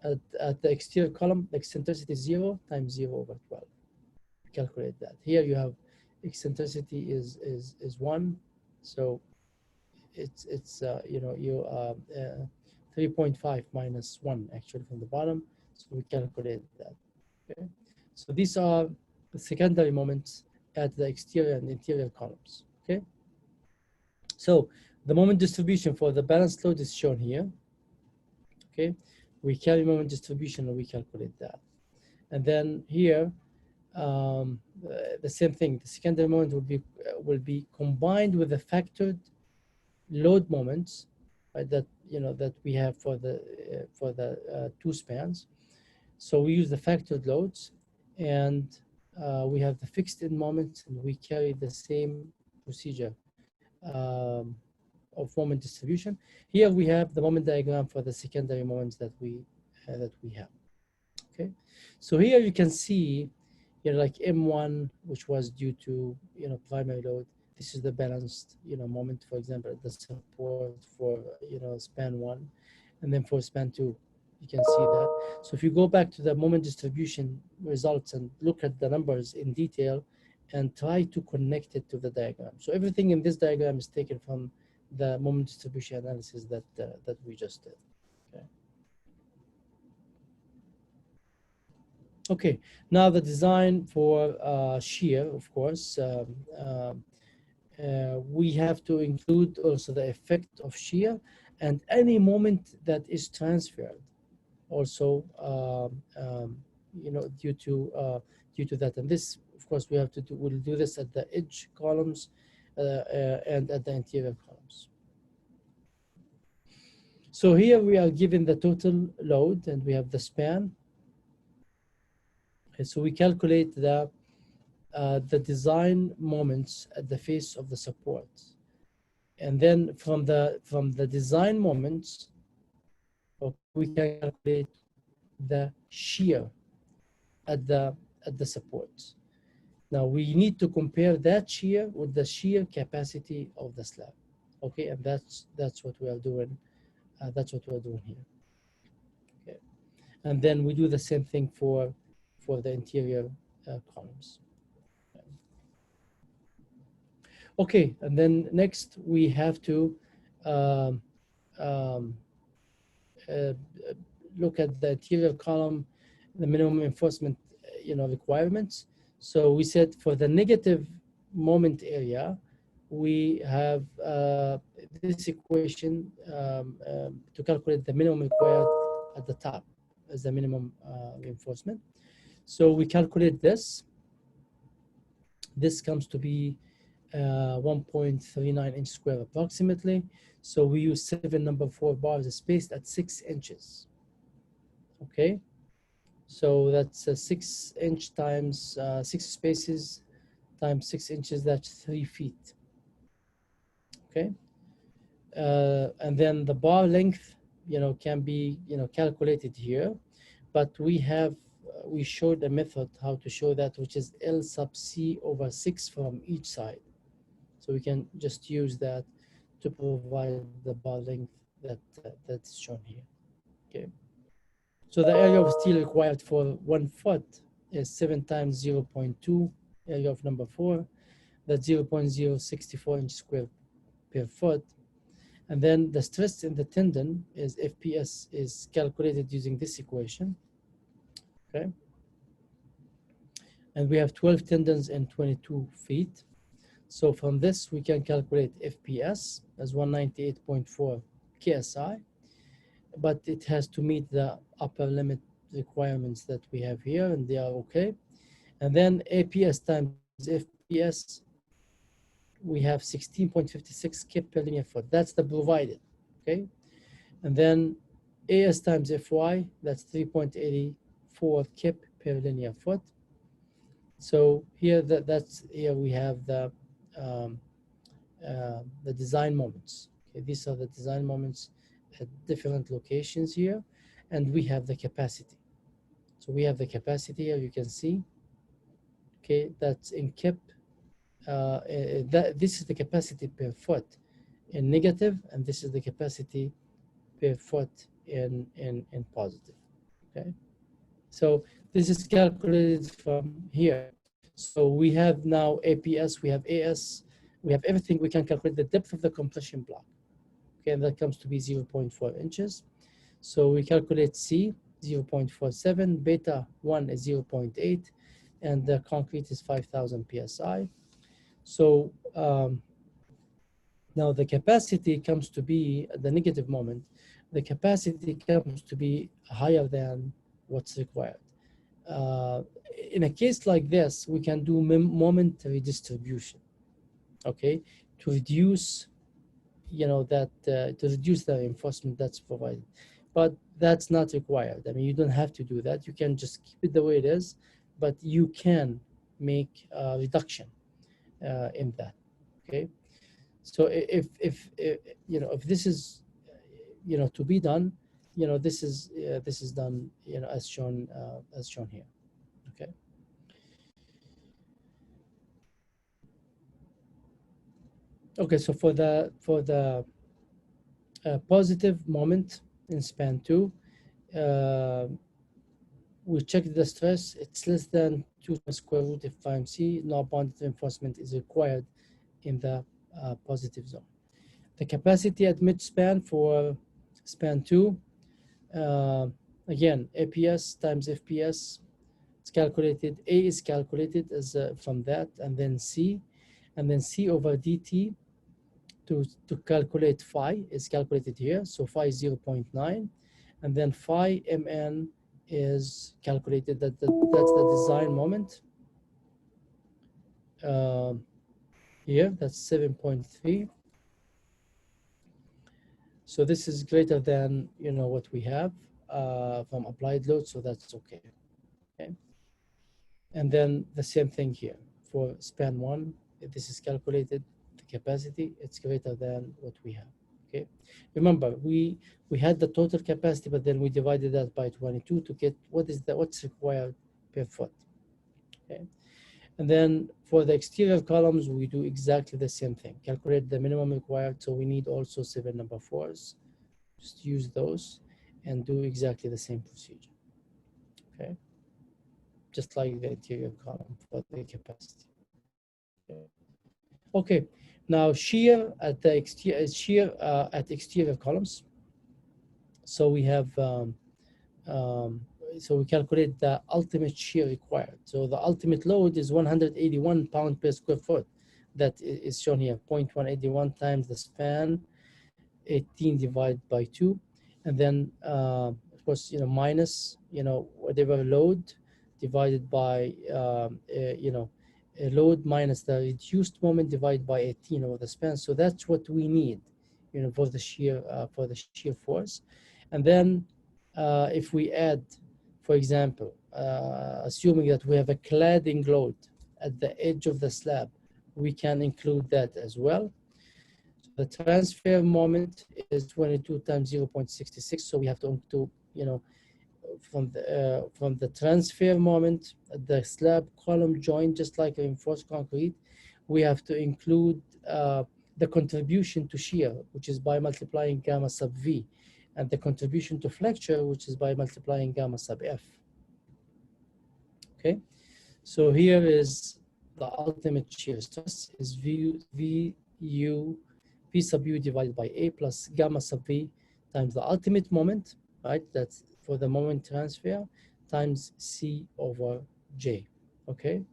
S1: at the exterior column, eccentricity 0 times 0 over 12. Calculate that. Here you have eccentricity is 1, so it's 3.5 minus 1 actually from the bottom. So we calculate that. Okay. So these are the secondary moments at the exterior and interior columns. Okay. So the moment distribution for the balanced load is shown here. Okay. We carry moment distribution and we calculate that. And then here, the same thing. The secondary moment will be combined with the factored load moments, right, that we have for the two spans. So we use the factored loads, and we have the fixed in moments, and we carry the same procedure of moment distribution. Here we have the moment diagram for the secondary moments that we have. Okay, so here you can see, like M1, which was due to primary load. This is the balanced moment, for example, the support for span 1, and then for span 2, you can see that. So if you go back to the moment distribution results and look at the numbers in detail and try to connect it to the diagram. So everything in this diagram is taken from the moment distribution analysis that we just did. Okay. Okay, now the design for shear, of course, we have to include also the effect of shear and any moment that is transferred. Also, due to that, and this, of course, we'll do this at the edge columns and at the interior columns. So here we are given the total load and we have the span. And so we calculate the design moments at the face of the support, and then from the design moments, we can calculate the shear at the support. Now we need to compare that shear with the shear capacity of the slab. Okay, and that's what we are doing. That's what we are doing here. Okay, and then we do the same thing for the interior columns. Okay, and then next we have to look at the interior column, the minimum enforcement requirements. So we said for the negative moment area, we have this equation to calculate the minimum required at the top as the minimum reinforcement. So we calculate this. This comes to be 1.39 inch square approximately. So we use 7 number 4 bars spaced at 6 inches. Okay, so that's 6 inch times 6 spaces times 6 inches, that's 3 feet. Okay, And then the bar length, can be, calculated here, but we showed a method how to show that, which is L sub C over 6 from each side. So we can just use that to provide the bar length that's shown here. Okay. So the area of steel required for 1 foot is 7 times 0.2 area of number 4. That's 0.064 inch square per foot. And then the stress in the tendon is FPS is calculated using this equation. Okay. And we have 12 tendons and 22 feet. So from this, we can calculate FPS as 198.4 KSI, but it has to meet the upper limit requirements that we have here, and they are okay. And then APS times FPS, we have 16.56 kip per linear foot. That's the provided, okay? And then AS times FY, that's 3.84 kip per linear foot. So here, here we have the design moments. Okay, these are the design moments at different locations here, and we have the capacity. So we have the capacity here, you can see. Okay, that's in kip. This is the capacity per foot in negative, and this is the capacity per foot in positive. Okay, so this is calculated from here. So we have now APS, we have AS, we have everything. We can calculate the depth of the compression block. Okay, and that comes to be 0.4 inches. So we calculate C, 0.47, beta 1 is 0.8, and the concrete is 5,000 PSI. So now the capacity comes to be, the negative moment, the capacity comes to be higher than what's required. In a case like this, we can do momentary distribution, okay, to reduce, to reduce the reinforcement that's provided. But that's not required. I mean, you don't have to do that. You can just keep it the way it is, but you can make a reduction in that, okay? So if this is, to be done, this is done, as shown here, okay? Okay, so for the positive moment in span 2, we check the stress. It's less than 2 square root if FIMC. No bonded reinforcement is required in the positive zone. The capacity at mid span for span 2, again, APS times FPS. It's calculated. A is calculated as from that, and then C over DT. To calculate phi is calculated here. So phi is 0.9, and then phi mn is calculated. That's the design moment. Here, that's 7.3. So this is greater than what we have from applied load, so that's okay. Okay. And then the same thing here for span 1. This is calculated. The capacity, it's greater than what we have. Okay. Remember, we had the total capacity, but then we divided that by 22 to get what's required per foot. Okay. And then for the exterior columns, we do exactly the same thing. Calculate the minimum required. So we need also 7 number 4s. Just use those and do exactly the same procedure. Okay. Just like the interior column for the capacity. Okay. Okay. Now shear at the exterior columns. So we have so we calculate the ultimate shear required. So the ultimate load is 181 pound per square foot. That is shown here, 0.181 times the span, 18 divided by 2, and then of course minus whatever load divided by a load minus the reduced moment divided by 18 over the span. So that's what we need, for the shear force. And then if we add, for example, assuming that we have a cladding load at the edge of the slab, we can include that as well. the transfer moment is 22 times 0.66. So we have to, from the transfer moment, the slab column joint, just like reinforced concrete, we have to include the contribution to shear, which is by multiplying gamma sub V, and the contribution to flexure, which is by multiplying gamma sub F. Okay, so here is the ultimate shear stress is V sub U divided by A plus gamma sub V times the ultimate moment, right? That's for the moment transfer, times C over J, okay?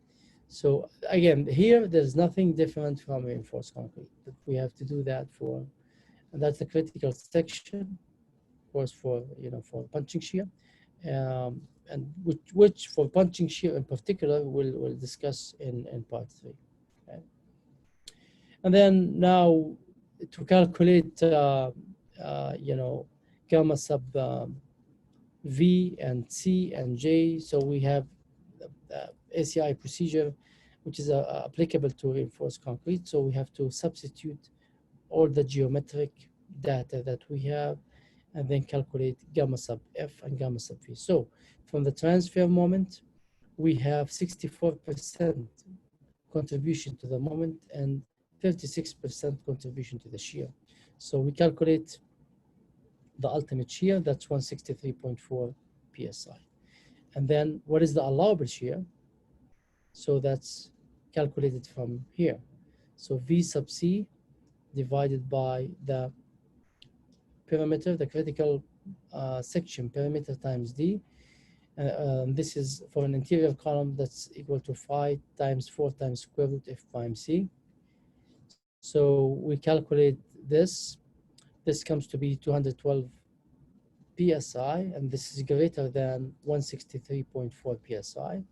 S1: So again, here there's nothing different from reinforced concrete, but we have to do that for, and that's the critical section, of course, for, for punching shear, and which for punching shear in particular, we'll discuss in part 3, okay? And then now to calculate, gamma sub V and C and J. So we have ACI procedure, which is applicable to reinforced concrete. So we have to substitute all the geometric data that we have and then calculate gamma sub F and gamma sub V. So from the transfer moment, we have 64% contribution to the moment and 36% contribution to the shear. So we calculate the ultimate shear, that's 163.4 psi. And then what is the allowable shear? So that's calculated from here. So V sub C divided by the perimeter, the critical section perimeter times D. This is for an interior column that's equal to 5 times 4 times square root F prime C. So we calculate this. This comes to be 212 psi, and this is greater than 163.4 psi.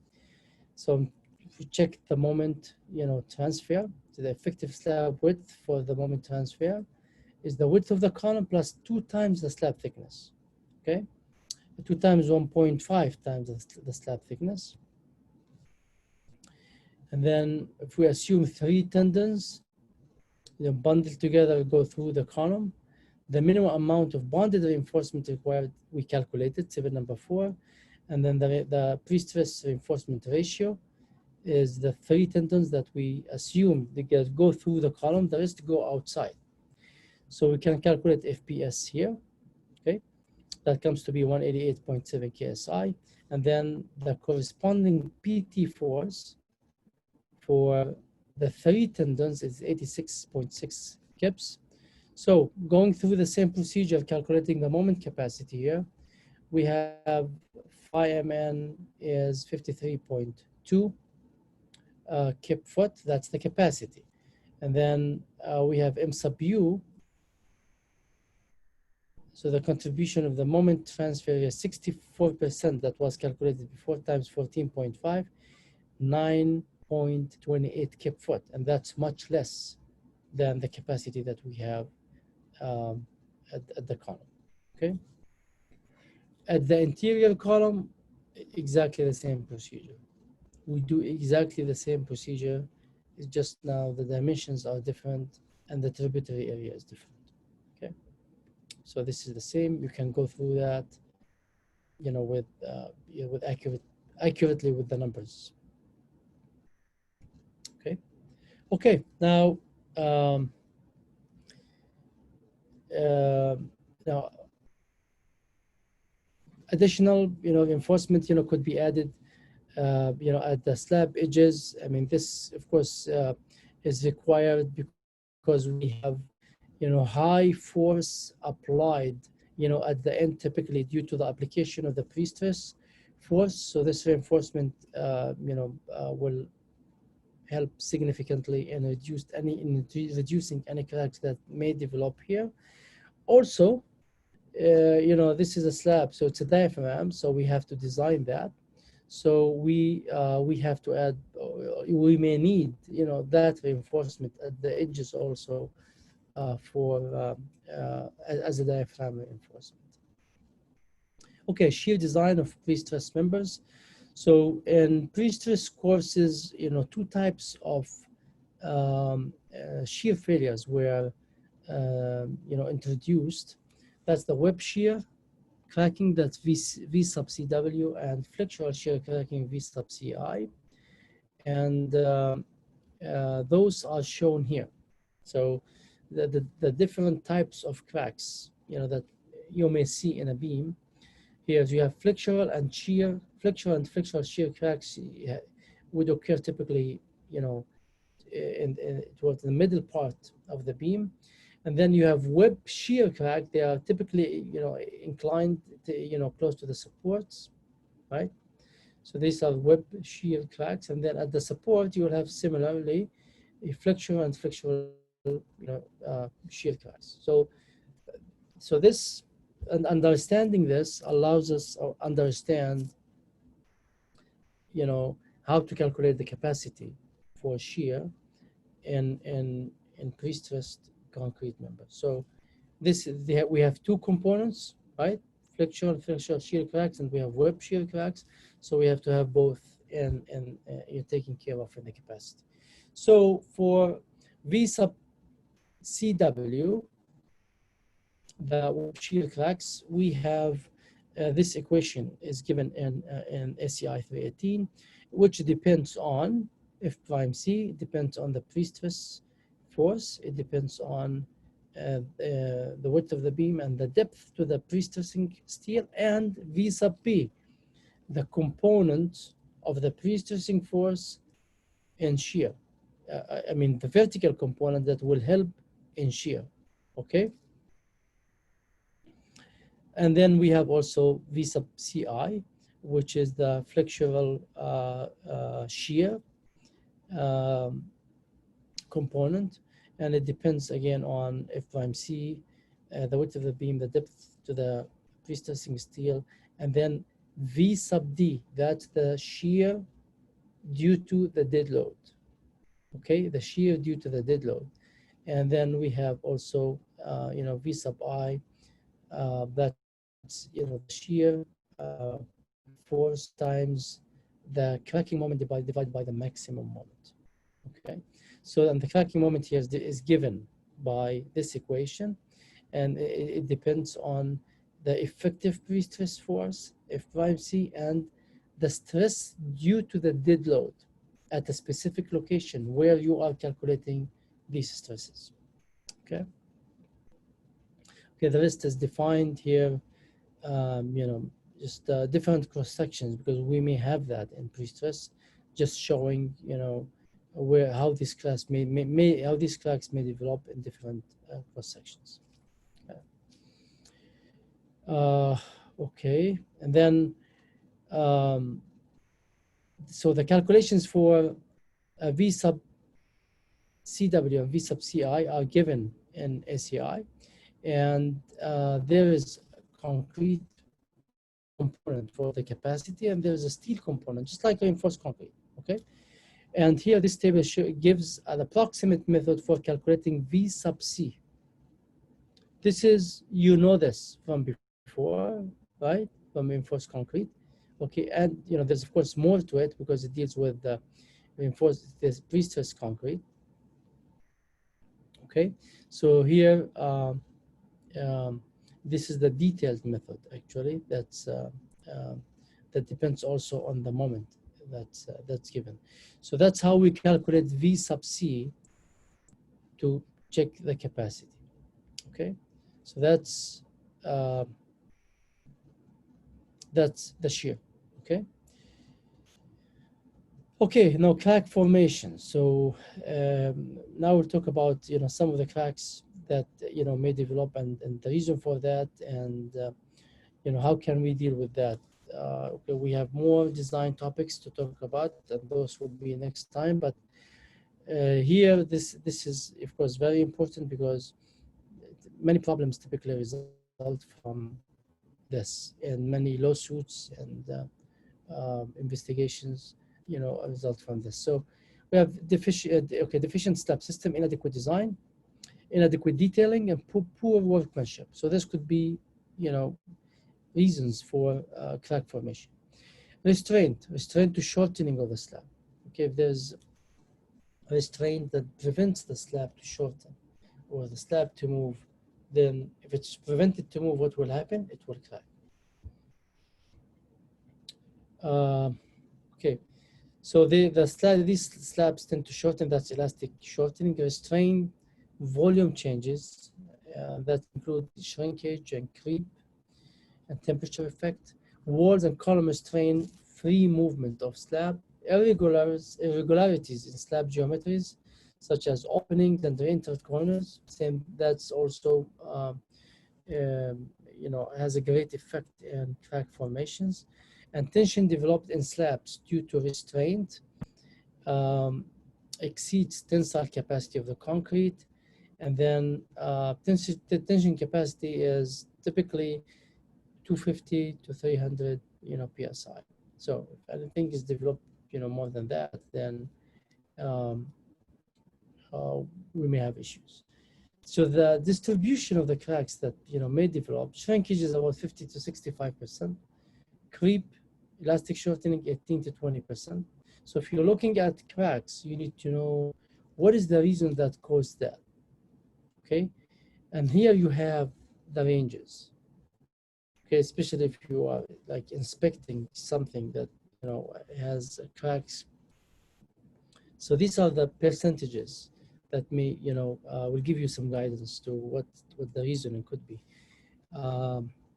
S1: So if we check the moment, transfer, so the effective slab width for the moment transfer is the width of the column plus 2 times the slab thickness, okay? 2 times 1.5 times the slab thickness. And then if we assume 3 tendons, bundled together, go through the column, the minimum amount of bonded reinforcement required, we calculated, table number 4. And then the pre-stress reinforcement ratio is the 3 tendons that we assume they go through the column, the rest go outside. So we can calculate FPS here, okay? That comes to be 188.7 KSI. And then the corresponding PT force for the 3 tendons is 86.6 kips. So going through the same procedure, calculating the moment capacity here, we have phi mn is 53.2 kip foot, that's the capacity. And then we have m sub u, so the contribution of the moment transfer is 64% that was calculated before times 14.5, 9.28 kip foot, and that's much less than the capacity that we have at the column, okay? At the interior column, exactly the same procedure. We do exactly the same procedure. It's just now the dimensions are different and the tributary area is different, okay? So this is the same. You can go through that, with accurately with the numbers. Okay. Now, now additional, reinforcement, could be added, at the slab edges. I mean, this, of course, is required because we have, high force applied, at the end, typically due to the application of the pre-stress force. So this reinforcement, will help significantly in reducing any cracks that may develop here. Also, this is a slab, so it's a diaphragm, so we have to design that. So we have to add, we may need, that reinforcement at the edges also as a diaphragm reinforcement. Okay, shear design of pre-stress members. So in pre-stress courses, 2 types of shear failures were introduced. That's the web shear cracking, that's V sub CW, and flexural shear cracking V sub CI. And those are shown here. So the different types of cracks, that you may see in a beam. Here you have flexural and shear. Flexural and flexural shear cracks would occur typically, towards the middle part of the beam. And then you have web shear crack. They are typically, inclined, close to the supports, right? So these are web shear cracks. And then at the support, you will have similarly a flexural and flexural, shear cracks. So this, and understanding this allows us to understand, how to calculate the capacity for shear in pre-stressed concrete members. So we have two components, right? Flexural shear cracks, and we have web shear cracks. So we have to have both in you're taking care of in the capacity. So for V sub CW, the web shear cracks, we have this equation is given in SCI 318, which depends on F prime C, it depends on the pre-stress force, it depends on the width of the beam and the depth to the pre-stressing steel, and V sub P, the component of the pre-stressing force in shear. I mean, the vertical component that will help in shear, okay? And then we have also V sub CI, which is the flexural shear component, and it depends again on F prime C, the width of the beam, the depth to the pre-stressing steel, and then V sub D, that's the shear due to the dead load. Okay, the shear due to the dead load. And then we have also, V sub I, that's, the shear force times the cracking moment divided by the maximum moment. Okay, so and the cracking moment here is given by this equation, and it depends on the effective pre-stress force, F prime C, and the stress due to the dead load at a specific location where you are calculating these stresses. Okay. Okay, the rest is defined here. Just different cross sections, because we may have that in pre-stress, just showing how these cracks may develop in different cross sections. Okay, and then so the calculations for V sub CW and V sub CI are given in SCI, and there is a concrete component for the capacity, and there's a steel component, just like reinforced concrete, okay? And here this table gives an approximate method for calculating V sub C. This is, this from before, right? From reinforced concrete, okay? And there's of course more to it because it deals with the this pre-stressed concrete, okay? So here, this is the detailed method actually. That depends also on the moment that's given. So that's how we calculate V sub C to check the capacity. Okay, so that's the shear. Okay. Okay, now crack formation. So now we'll talk about some of the cracks that may develop and the reason for that, and how can we deal with that. Okay, we have more design topics to talk about, and those will be next time. But here, this is of course very important because many problems typically result from this, and many lawsuits and investigations result from this. So we have deficient slab system, inadequate design, inadequate detailing, and poor workmanship. So this could be reasons for crack formation. Restraint to shortening of the slab. Okay, if there's restraint that prevents the slab to shorten, or the slab to move, then if it's prevented to move, what will happen? It will crack. Okay, so these slabs tend to shorten. That's elastic shortening. Restrain volume changes that include shrinkage and creep and temperature effect. Walls and column restrain free movement of slab. Irregularities in slab geometries, such as openings and re-entered corners. Same. That's also has a great effect in crack formations. And tension developed in slabs due to restraint exceeds tensile capacity of the concrete. And then the tension capacity is typically 250 to 300 psi. So if anything is developed more than that, then um, we may have issues. So the distribution of the cracks that may develop, shrinkage is about 50 to 65%, creep, elastic shortening 18 to 20%. So if you're looking at cracks, you need to know what is the reason that caused that. Okay, and here you have the ranges. Okay, especially if you are like inspecting something that has cracks. So these are the percentages that may will give you some guidance to what the reasoning could be.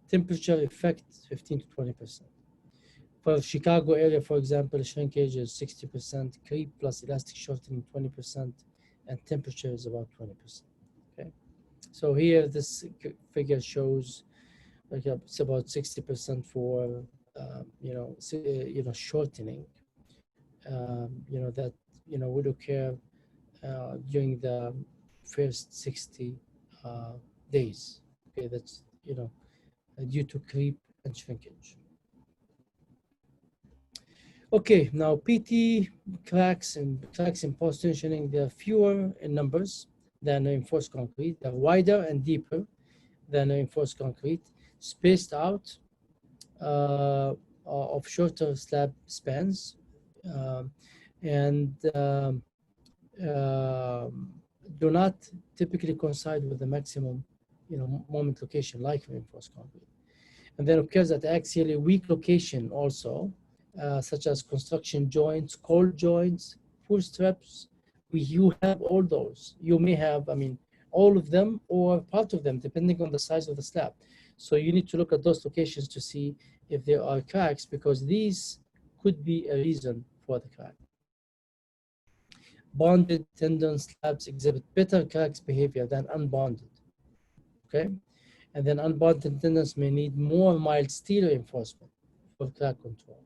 S1: Temperature effect 15 to 20%. For Chicago area, for example, shrinkage is 60%, creep plus elastic shortening 20%, and temperature is about 20%. Okay, so here this figure shows like it's about 60% for shortening. That would occur during the first 60 days. Okay, that's due to creep and shrinkage. Okay, now PT cracks in post tensioning, they're fewer in numbers than reinforced concrete. They're wider and deeper than reinforced concrete, spaced out of shorter slab spans, and do not typically coincide with the maximum moment location like reinforced concrete. And then occurs at axially weak location also, such as construction joints, cold joints, full strips. You have all those. You may have, all of them or part of them, depending on the size of the slab. So you need to look at those locations to see if there are cracks, because these could be a reason for the crack. Bonded tendon slabs exhibit better cracks behavior than unbonded. Okay, and then unbonded tendons may need more mild steel reinforcement for crack control.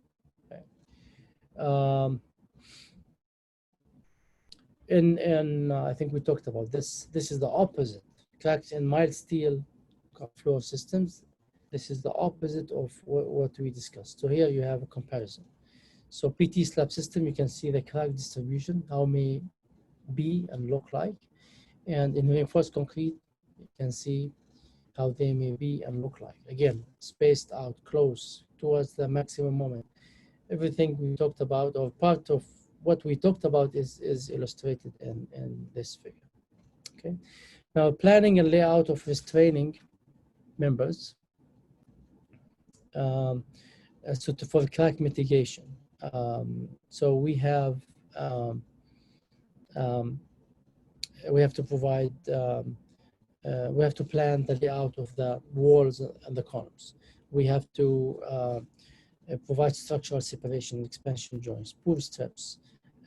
S1: Okay. And I think we talked about this. This is the opposite. Cracks in mild steel floor systems. This is the opposite of what we discussed. So here you have a comparison. So PT slab system, you can see the crack distribution, how it may be and look like. And in reinforced concrete, you can see how they may be and look like. Again, spaced out close towards the maximum moment. Everything we talked about, or part of what we talked about, is illustrated in this figure. Okay. Now, planning and layout of restraining members. For crack mitigation. So we have to provide, we have to plan the layout of the walls and the columns. We have to provide structural separation, expansion joints, pull strips,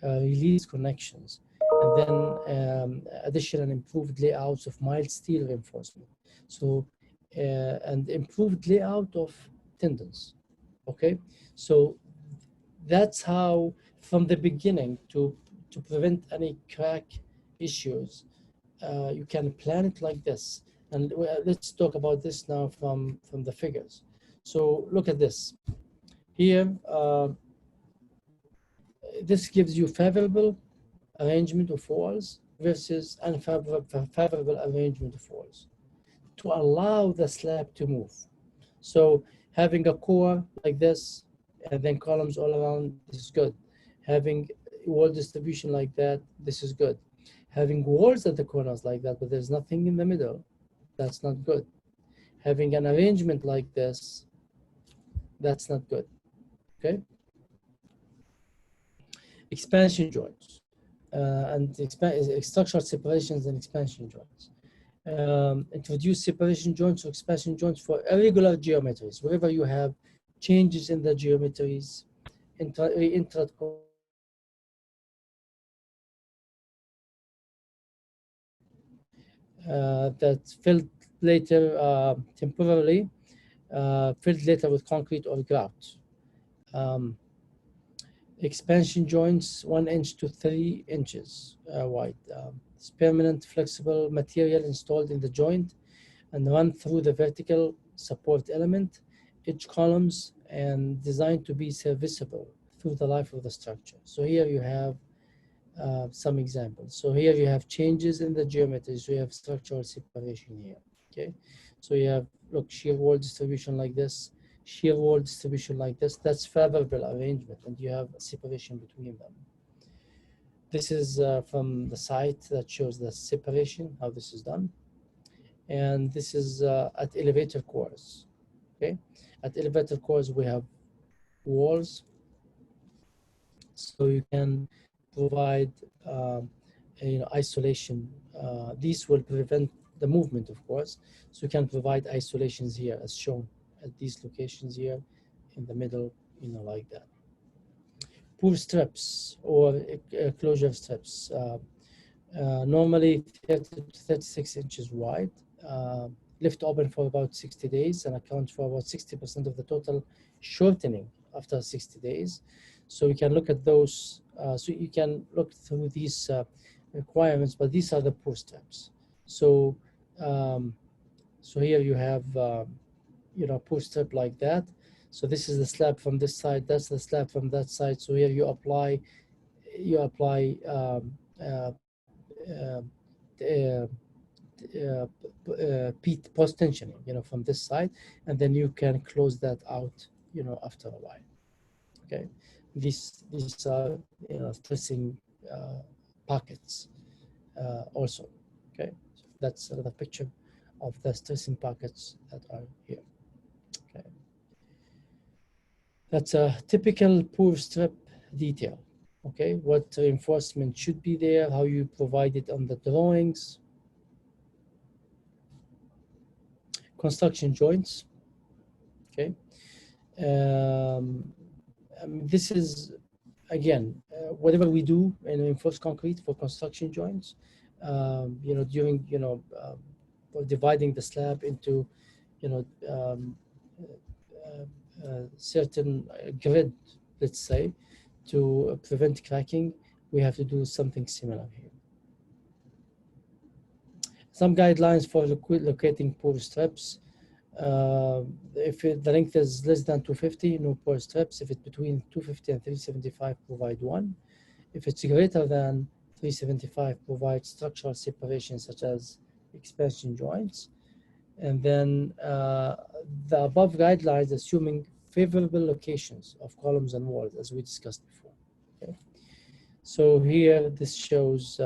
S1: release connections, and then additional and improved layouts of mild steel reinforcement. So, and improved layout of tendons. Okay, so that's how, from the beginning, to prevent any crack issues, you can plan it like this. And let's talk about this now from the figures. So look at this. Here, this gives you favorable arrangement of walls versus unfavorable arrangement of walls to allow the slab to move. So having a core like this and then columns all around, this is good. Having wall distribution like that, this is good. Having walls at the corners like that, but there's nothing in the middle, that's not good. Having an arrangement like this, that's not good. Okay. Expansion joints and structural separations and expansion joints. Introduce separation joints or expansion joints for irregular geometries. Wherever you have changes in the geometries, intra that's filled later temporarily, filled later with concrete or grout. Expansion joints 1 inch to 3 inches wide. It's permanent flexible material installed in the joint and run through the vertical support element, edge columns, and designed to be serviceable through the life of the structure. So here you have some examples. So here you have changes in the geometry. So you have structural separation here. Okay, so you have, look, shear wall distribution like this, shear wall distribution like this. That's favorable arrangement, and you have a separation between them. This is from the site that shows the separation, how this is done. And this is at elevator cores. Okay, at elevator cores we have walls, so you can provide isolation. These will prevent the movement, of course, so you can provide isolations here as shown at these locations here in the middle, like that. Pour strips or closure strips, normally 30 to 36 inches wide, left open for about 60 days and account for about 60% of the total shortening after 60 days. So you can look at those, so you can look through these requirements, but these are the pour strips. So, so here you have, pour strip like that. So this is the slab from this side, that's the slab from that side. So here you apply post tensioning, from this side, and then you can close that out, after a while. Okay, these are stressing pockets also. Okay, so that's another picture of the stressing pockets that are here. Okay, that's a typical pour strip detail. Okay, what reinforcement should be there, how you provide it on the drawings. Construction joints. Okay, this is again whatever we do in reinforced concrete for construction joints. During for dividing the slab into certain grid, let's say, to prevent cracking, we have to do something similar here. Some guidelines for locating pour strips. If the length is less than 250, no pour strips. If it's between 250 and 375, provide one. If it's greater than 375, provide structural separation such as expansion joints. And then the above guidelines assuming favorable locations of columns and walls, as we discussed before. Okay. So here this shows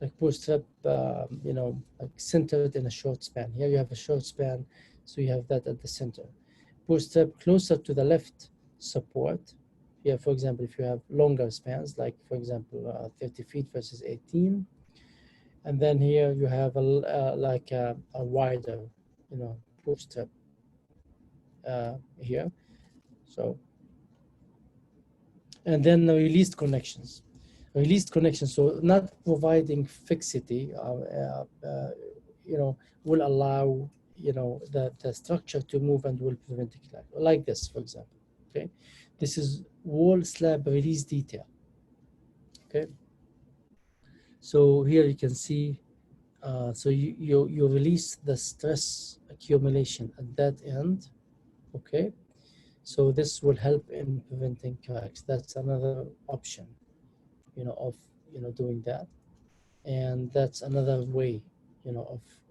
S1: like pour strip, like centered in a short span. Here you have a short span, so you have that at the center. Pour strip closer to the left support. Here, for example, if you have longer spans, like for example 30 feet versus 18, and then here you have a wider, pour strip here. So, and then the released connections. So not providing fixity, will allow, the structure to move and will prevent a crack. Like this, for example. Okay, this is wall slab release detail. Okay, so here you can see. So you release the stress accumulation at that end. Okay, so this will help in preventing cracks. That's another option, of doing that, and that's another way,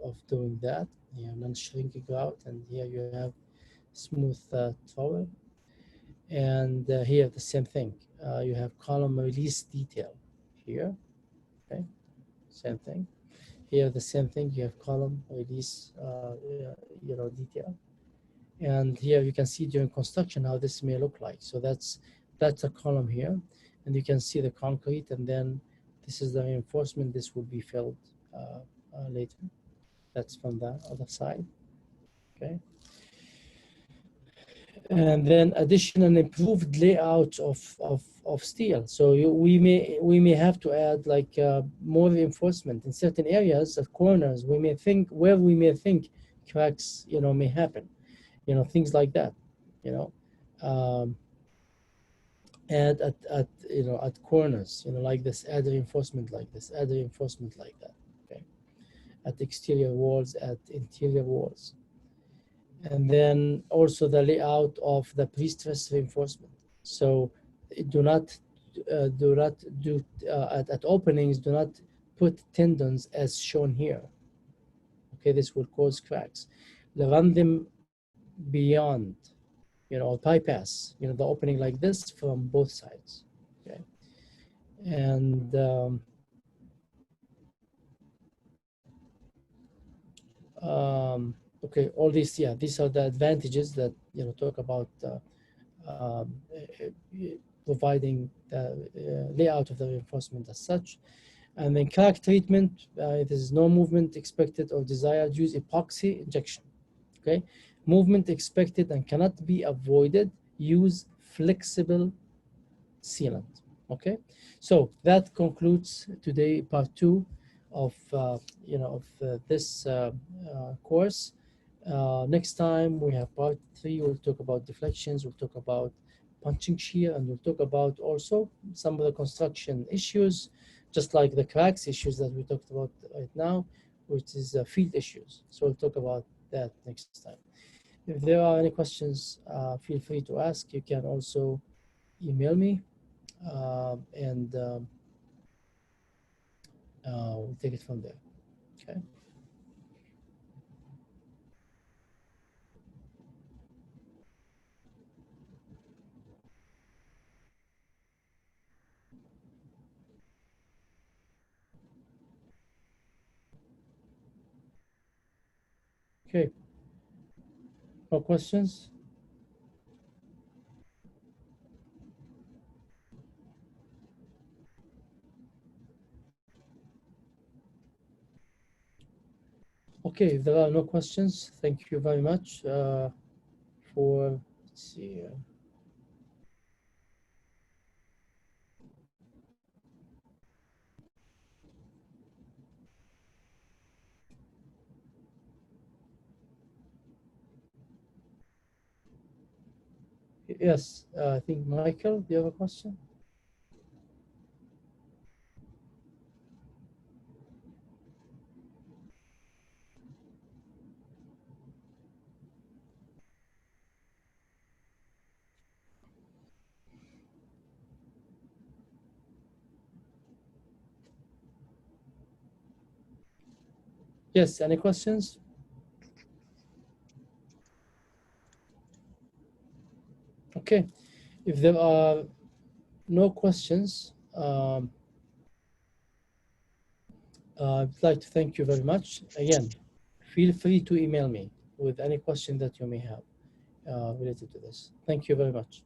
S1: of doing that. Non-shrinking grout, and here you have smooth trowel, and here the same thing. You have column release detail here. Okay, same thing. Here, the same thing. You have column release, detail, and here you can see during construction how this may look like. So that's a column here, and you can see the concrete, and then this is the reinforcement. This will be filled later. That's from the other side. Okay. And then additional improved layout of steel. So we may have to add like more reinforcement in certain areas at corners. We may think cracks, may happen, things like that, um, and at corners, like this, add reinforcement like this, add reinforcement like that. Okay, at exterior walls, at interior walls. And then also the layout of the pre-stress reinforcement. So do not do at openings, do not put tendons as shown here. Okay, this will cause cracks. Run them beyond, bypass, the opening like this from both sides. Okay, and okay, all these, these are the advantages that talk about um, providing the layout of the reinforcement as such. And then crack treatment, if there is no movement expected or desired, use epoxy injection. Okay, movement expected and cannot be avoided, use flexible sealant. Okay, so that concludes today part 2 of this course. Next time we have part 3. We'll talk about deflections, we'll talk about punching shear, and we'll talk about also some of the construction issues, just like the cracks issues that we talked about right now, which is field issues. So we'll talk about that next time. If there are any questions, feel free to ask. You can also email me, and we'll take it from there. Okay. Okay. More questions? Okay, if there are no questions, thank you very much for, let's see. Yes, I think Michael, do you have a question? Yes, any questions? Okay, if there are no questions, I'd like to thank you very much. Again, feel free to email me with any question that you may have related to this. Thank you very much.